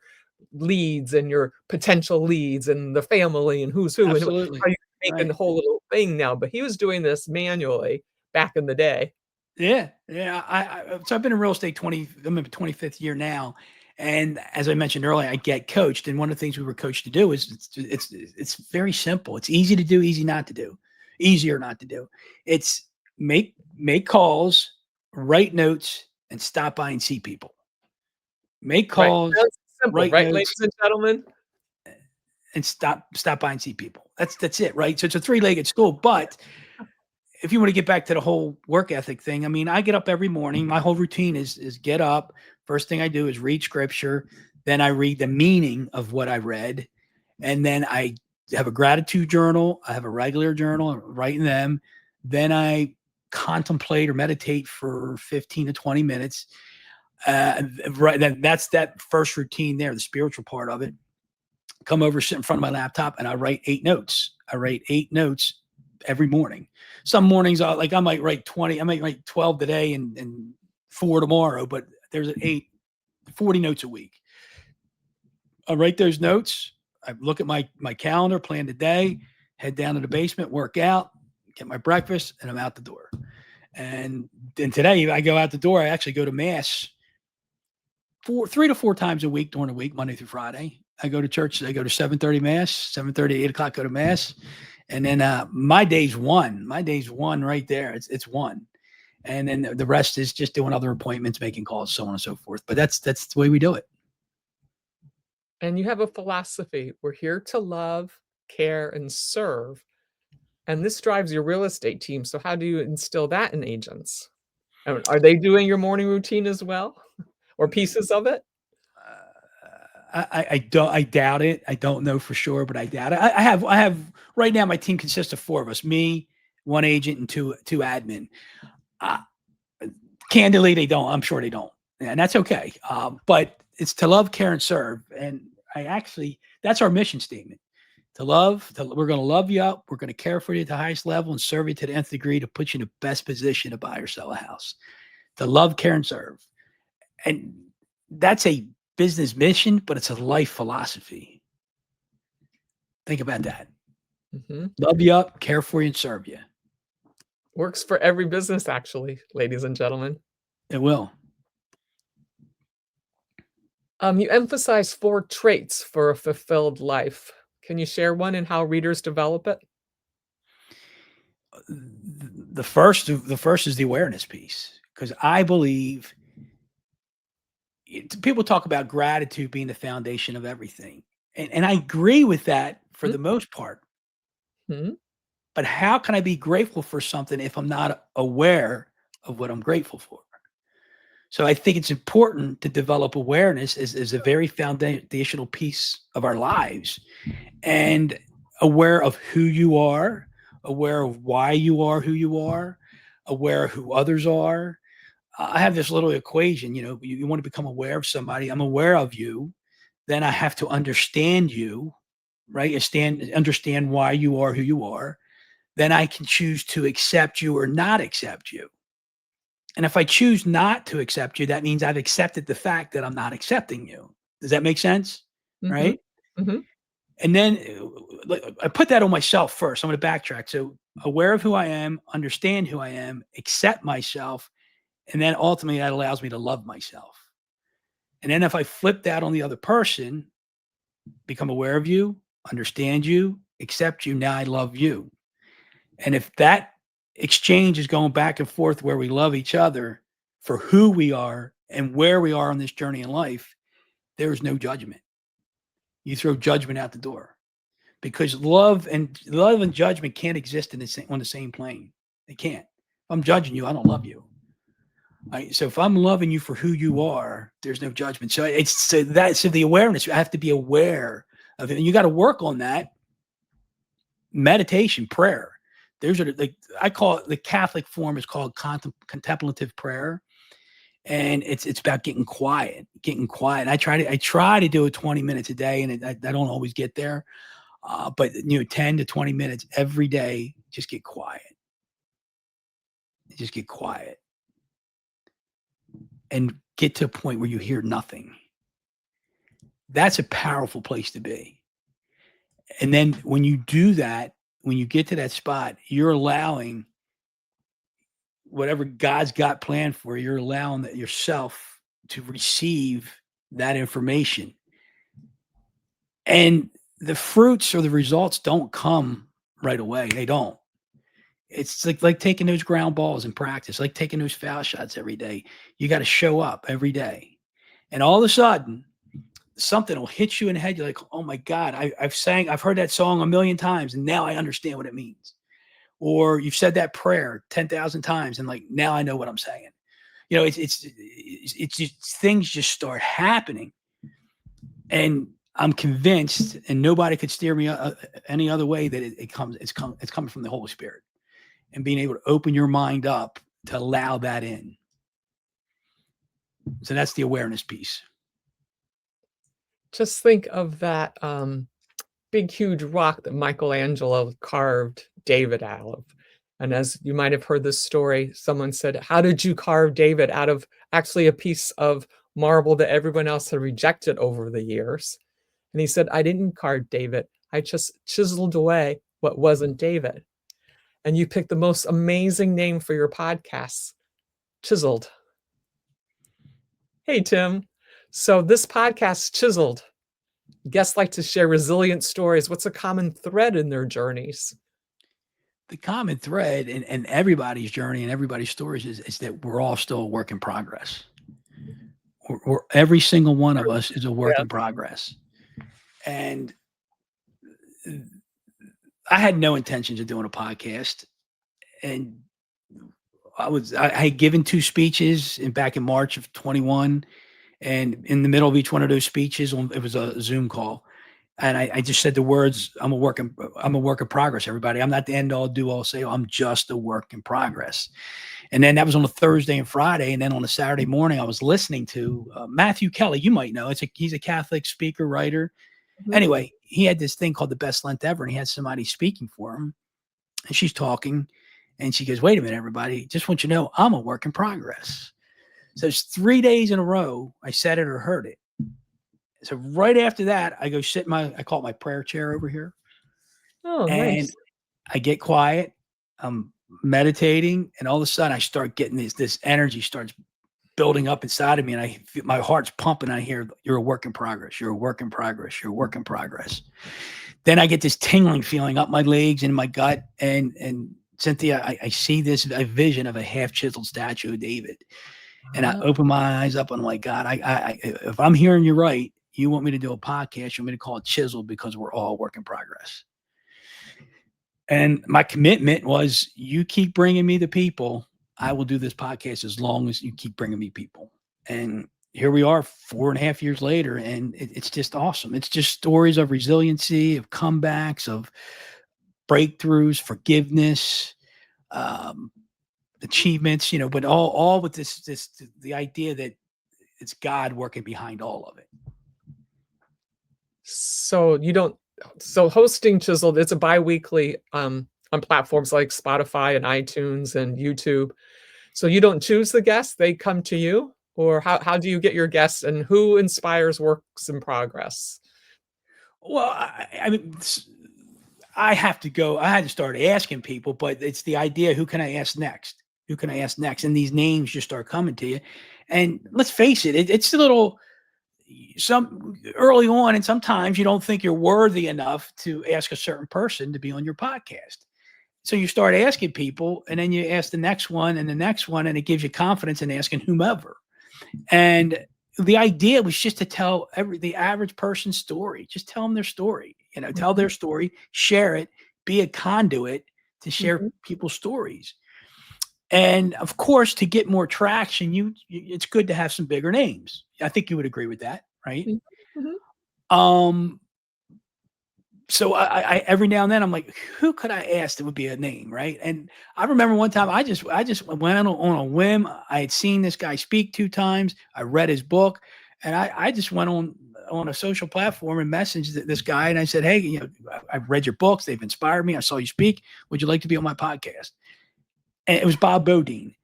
leads and your potential leads and the family and who's who. Absolutely. And how you making the whole little thing now. But he was doing this manually back in the day. Yeah. So I've been in real estate I'm in my 25th year now. And as I mentioned earlier, I get coached. And one of the things we were coached to do is it's very simple. It's easy to do, easier not to do. It's make calls, write notes, and stop by and see people. Make calls, right. Simple, write right, notes, ladies and gentlemen? And stop by and see people. That's it, right? So it's a 3-legged stool. But if you want to get back to the whole work ethic thing, I mean, I get up every morning. My whole routine is get up, First thing I do is read scripture. Then I read the meaning of what I read. And then I have a gratitude journal. I have a regular journal, I'm writing them. Then I contemplate or meditate for 15 to 20 minutes. Right. That's that first routine there, the spiritual part of it. Come over, sit in front of my laptop, and I write 8 notes. I write 8 notes every morning. Some mornings, I might write 20. I might write 12 today and 4 tomorrow, but there's 40 notes a week. I write those notes. I look at my calendar, plan the day, head down to the basement, work out, get my breakfast, and I'm out the door. And then today I go out the door. I actually go to mass 3 to 4 times a week during the week, Monday through Friday. I go to church. I go to 7:30 mass, 7:30, 8 o'clock, go to mass. And then my day's one. My day's one right there. It's one. And then the rest is just doing other appointments, making calls, so on and so forth. But that's the way we do it. And you have a philosophy. We're here to love, care, and serve. And this drives your real estate team. So how do you instill that in agents? Are they doing your morning routine as well, or pieces of it? I doubt it. I don't know for sure, but I doubt it. I have right now. My team consists of 4 of us: me, 1 agent, and two admin. Candidly, they don't. I'm sure they don't, and that's okay. But it's to love, care, and serve. And that's our mission statement. We're going to love you up. We're going to care for you at the highest level and serve you to the nth degree to put you in the best position to buy or sell a house. To love, care, and serve. And that's a business mission, but it's a life philosophy. Think about that. Mm-hmm. Love you up, care for you, and serve you. Works for every business, actually, ladies and gentlemen. It will. You emphasize 4 traits for a fulfilled life. Can you share one and how readers develop it? The first is the awareness piece, because I believe people talk about gratitude being the foundation of everything. And I agree with that for the most part. Mm-hmm. But how can I be grateful for something if I'm not aware of what I'm grateful for? So I think it's important to develop awareness as a very foundational piece of our lives, and aware of who you are, aware of why you are who you are, aware of who others are. I have this little equation, you want to become aware of somebody. I'm aware of you. Then I have to understand you, right? Understand why you are who you are. Then I can choose to accept you or not accept you. And if I choose not to accept you, that means I've accepted the fact that I'm not accepting you. Does that make sense? Mm-hmm. Right? Mm-hmm. And then I put that on myself first. I'm going to backtrack. So aware of who I am, understand who I am, accept myself. And then ultimately that allows me to love myself. And then if I flip that on the other person, become aware of you, understand you, accept you, now I love you. And if that exchange is going back and forth where we love each other for who we are and where we are on this journey in life, there is no judgment. You throw judgment out the door, because love and judgment can't exist on the same plane. They can't. If I'm judging you, I don't love you. Right? So if I'm loving you for who you are, there's no judgment. So so the awareness, I have to be aware of it. And you got to work on that. Meditation, prayer. I call it, the Catholic form is called contemplative prayer. And it's about getting quiet. I try to do it 20 minutes a day, and I don't always get there. But 10 to 20 minutes every day, just get quiet. Just get quiet. And get to a point where you hear nothing. That's a powerful place to be. And then when you do that, when you get to that spot, you're allowing whatever God's got planned for you, you're allowing yourself to receive that information. And the fruits or the results don't come right away. They don't. It's like taking those ground balls in practice, like taking those foul shots every day. You got to show up every day. And all of a sudden, something will hit you in the head. You're like, oh my God, I've heard that song a million times, and now I understand what it means. Or you've said that prayer 10,000 times, and like, now I know what I'm saying. it's just things just start happening. And I'm convinced, and nobody could steer me any other way, that it's coming from the Holy Spirit, and being able to open your mind up to allow that in. So that's the awareness piece. Just think of that big, huge rock that Michelangelo carved David out of. And as you might have heard this story, someone said, "How did you carve David out of actually a piece of marble that everyone else had rejected over the years?" And he said, "I didn't carve David. I just chiseled away what wasn't David." And you picked the most amazing name for your podcast, Chiseled. Hey, Tim. So this podcast, Chiseled, guests like to share resilient stories. What's a common thread in their journeys? The common thread in everybody's journey and everybody's stories is that we're all still a work in progress. Every single one of us is a work in progress. And I had no intentions of doing a podcast. And I had given 2 speeches back in March of 21. And in the middle of each one of those speeches, it was a Zoom call. And I just said the words, I'm a work in progress, everybody. I'm not the end all do all say, I'm just a work in progress. And then that was on a Thursday and Friday. And then on a Saturday morning, I was listening to Matthew Kelly. You might know, he's a Catholic speaker, writer. Mm-hmm. Anyway, he had this thing called the Best Lent Ever, and he had somebody speaking for him. And she's talking, and she goes, "Wait a minute, everybody. Just want you to know, I'm a work in progress." So it's 3 days in a row I said it or heard it. So right after that, I go sit I call it my prayer chair over here. Oh, and nice. I get quiet. I'm meditating, and all of a sudden I start getting this energy starts building up inside of me, and my heart's pumping. I hear, "You're a work in progress. You're a work in progress. You're a work in progress." Then I get this tingling feeling up my legs and my gut, and Cynthia, I see a vision of a half chiseled statue of David. And I open my eyes up and I'm like, "God, if I'm hearing you right, you want me to do a podcast, you want me to call it Chiseled, because we're all work in progress." And my commitment was, you keep bringing me the people, I will do this podcast as long as you keep bringing me people. And here we are 4.5 years later, and it's just awesome. It's just stories of resiliency, of comebacks, of breakthroughs, forgiveness, achievements, but all with the idea that it's God working behind all of it. So hosting Chiseled, it's a bi-weekly on platforms like Spotify and iTunes and YouTube. So you don't choose the guests, they come to you? Or how do you get your guests, and who inspires works in progress? Well, I mean, I had to start asking people, but it's the idea, who can I ask next? Who can I ask next? And these names just start coming to you. And let's face it, it's a little early on, and sometimes you don't think you're worthy enough to ask a certain person to be on your podcast. So you start asking people, and then you ask the next one and the next one, and it gives you confidence in asking whomever. And the idea was just to tell the average person's story. Just tell them their story, tell their story, share it, be a conduit to share people's stories. And of course, to get more traction, it's good to have some bigger names. I think you would agree with that, right? Mm-hmm. So I every now and then I'm like, who could I ask that would be a name, right? And I remember one time I just went on a whim. I had seen this guy speak 2 times. I read his book, and I just went on a social platform and messaged this guy, and I said, "Hey, I've read your books. They've inspired me. I saw you speak. Would you like to be on my podcast?" And it was Bob Bodine.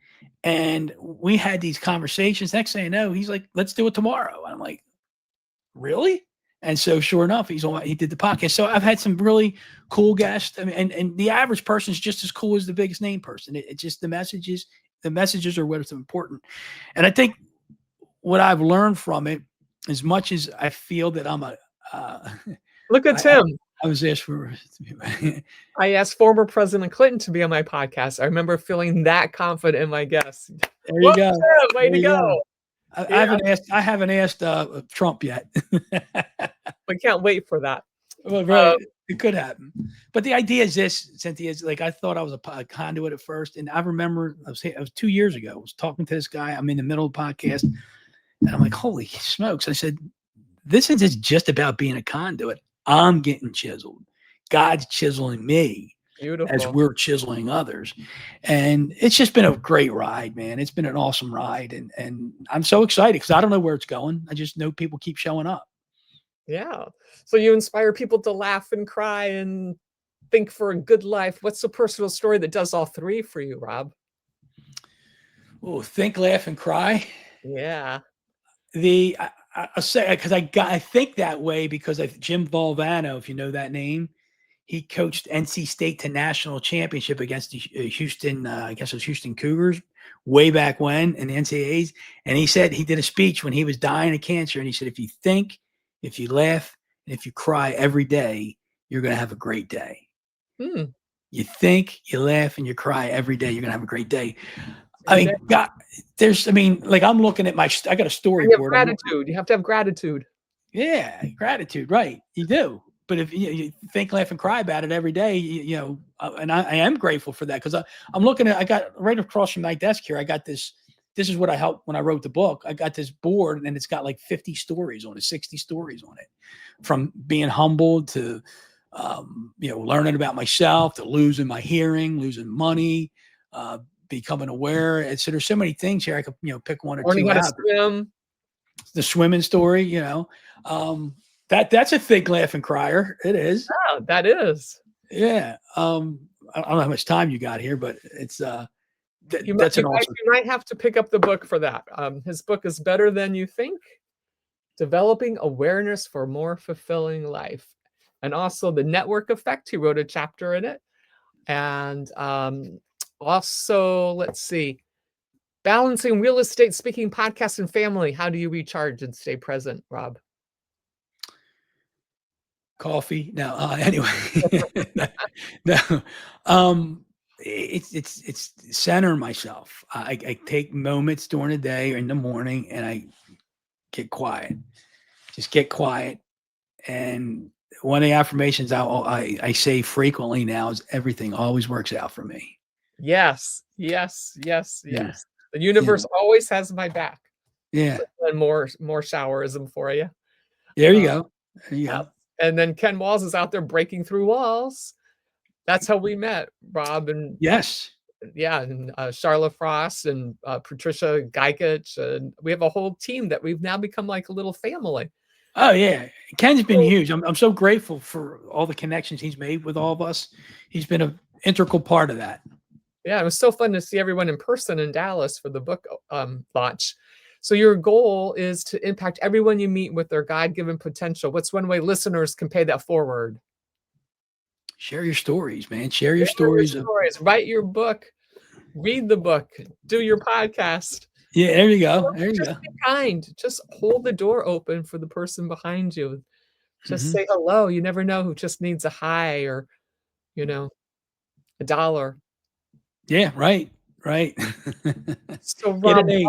And we had these conversations. Next thing I know, he's like, "Let's do it tomorrow." And I'm like, "Really?" And so sure enough, he did the podcast. So I've had some really cool guests. I mean, and the average person is just as cool as the biggest name person. It's just the messages are what's important. And I think what I've learned from it, as much as I feel that I'm look at Tim. I was asked for. I asked former President Clinton to be on my podcast. I remember feeling that confident in my guests. There you go. Tim, way to go. I haven't asked Trump yet. We can't wait for that. Well, right. It could happen. But the idea is this, Cynthia, is like I thought I was a conduit at first. And I remember I was 2 years ago. I was talking to this guy. I'm in the middle of the podcast. And I'm like, holy smokes. I said, this isn't just about being a conduit. I'm getting chiseled. God's chiseling me as Beautiful. we're chiseling others. And it's just been a great ride, man. It's been an awesome ride. And I'm so excited because I don't know where it's going. I just know people keep showing up. Yeah. So you inspire people to laugh and cry and think for a good life. What's the personal story that does all three for you, Rob? Oh, think, laugh, and cry. Yeah. I'll say because I think that way because Jim Valvano, if you know that name, he coached NC State to national championship against the Houston, I guess it was Houston Cougars, way back when in the NCAAs. And he said he did a speech when he was dying of cancer, and he said, if you think, if you laugh, and if you cry every day, you're going to have a great day. Hmm. You think, you laugh, and you cry every day, you're going to have a great day. I mean, God, like I'm looking at I got a You have storyboard. gratitude. You have to have gratitude. Yeah, gratitude, right? You do. But if you think, laugh, and cry about it every day, and I am grateful for that because I'm looking at, I got right across from my desk here, I got this. This is what I helped when I wrote the book. I got this board and it's got like 50 stories on it, 60 stories on it, from being humbled to, learning about myself, to losing my hearing, losing money, becoming aware. And so there's so many things here. I could, pick one or Learning two how to out. swim. The swimming story, that's a think, laugh, and crier. It is. Yeah, that is. Yeah. I don't know how much time you got here, but it's You that's an awesome. might have to pick up the book for that. His book is Better Than You Think: Developing Awareness for More Fulfilling Life. And also The Network Effect. He wrote a chapter in it. And also, let's see, Balancing Real Estate, Speaking, Podcast, and Family. How do you recharge and stay present, Rob? Coffee. No, anyway. No. It's center myself. I take moments during the day or in the morning and I get quiet. Just get quiet. And one of the affirmations I say frequently now is everything always works out for me. Yes, yes, yes, Yeah. yes. The universe always has my back. Yeah. And more showerism for you. There you go. There you Yeah. go. And then Ken Walls is out there breaking through walls. That's how we met, Rob, and Yes. yeah, and Charlotte Frost and Patricia Geikich, and we have a whole team that we've now become like a little family. Oh yeah. Ken's been huge. I'm so grateful for all the connections he's made with all of us. He's been an integral part of that. Yeah, it was so fun to see everyone in person in Dallas for the book launch. So your goal is to impact everyone you meet with their God-given potential. What's one way listeners can pay that forward? Share your stories, man. Share your stories. Write your book, read the book, do your podcast. Yeah, there you go. There you go. Just be kind. Just hold the door open for the person behind you. Just say Mhm. hello. You never know who just needs a hi or, $1. Yeah, right. Right. So, Get Rob, an A.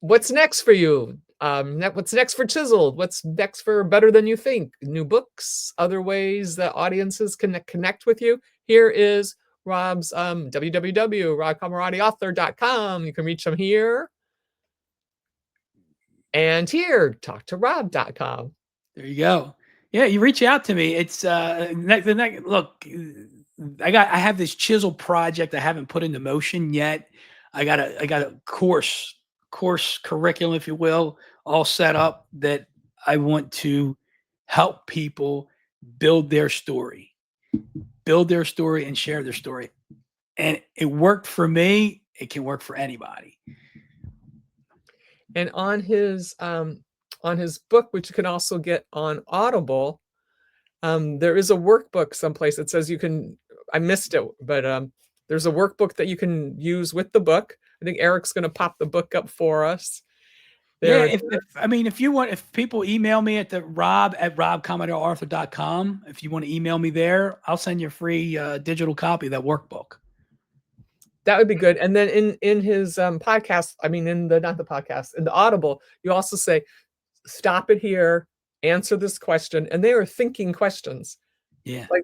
what's next for you? What's next for Chiseled? What's next for Better Than You Think? New books, other ways that audiences can connect with you? Here is Rob's www.robcommodariauthor.com. You can reach him here and here, talktorob.com. There you go. Yeah, you reach out to me. It's look, I have this chisel project I haven't put into motion yet. I got a course curriculum, if you will, all set up that I want to help people build their story and share their story. And it worked for me. It can work for anybody. And on his book, which you can also get on Audible, there is a workbook someplace that says you can. I missed it, but there's a workbook that you can use with the book. I think Eric's going to pop the book up for us. Yeah, if people email me at rob@robcommodariauthor.com, if you want to email me there, I'll send you a free digital copy of that workbook. That would be good. And then in his podcast, in the Audible, you also say, stop it here, answer this question. And they are thinking questions. Yeah. Like,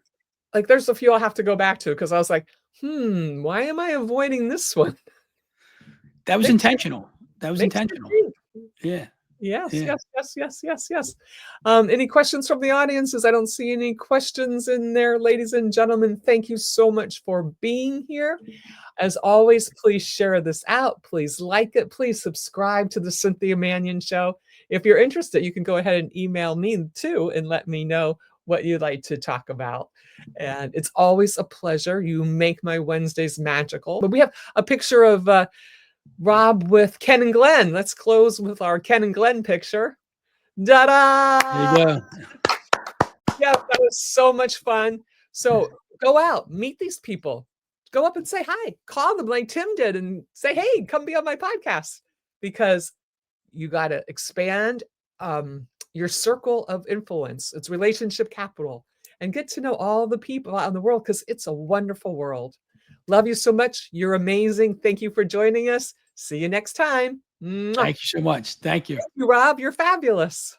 like, there's a few I'll have to go back to because I was like, why am I avoiding this one? That was Makes intentional. That was makes me intentional. think. Yeah. Yes, Yeah. yes, yes, yes, yes, yes. Any questions from the audiences? I don't see any questions in there. Ladies and gentlemen, thank you so much for being here. As always, please share this out. Please like it. Please subscribe to the Cynthia Manion Show. If you're interested, you can go ahead and email me too and let me know what you'd like to talk about. And it's always a pleasure. You make my Wednesdays magical. But we have a picture of Rob with Ken and Glenn. Let's close with our Ken and Glenn picture. There you Ta-da! go. Yeah, that was so much fun. So go out, meet these people. Go up and say hi. Call them like Tim did and say, hey, come be on my podcast. Because you got to expand your circle of influence. It's relationship capital. And get to know all the people out in the world because it's a wonderful world. Love you so much. You're amazing. Thank you for joining us. See you next time. Mwah. Thank you so much. Thank you. Thank you, Rob. You're fabulous.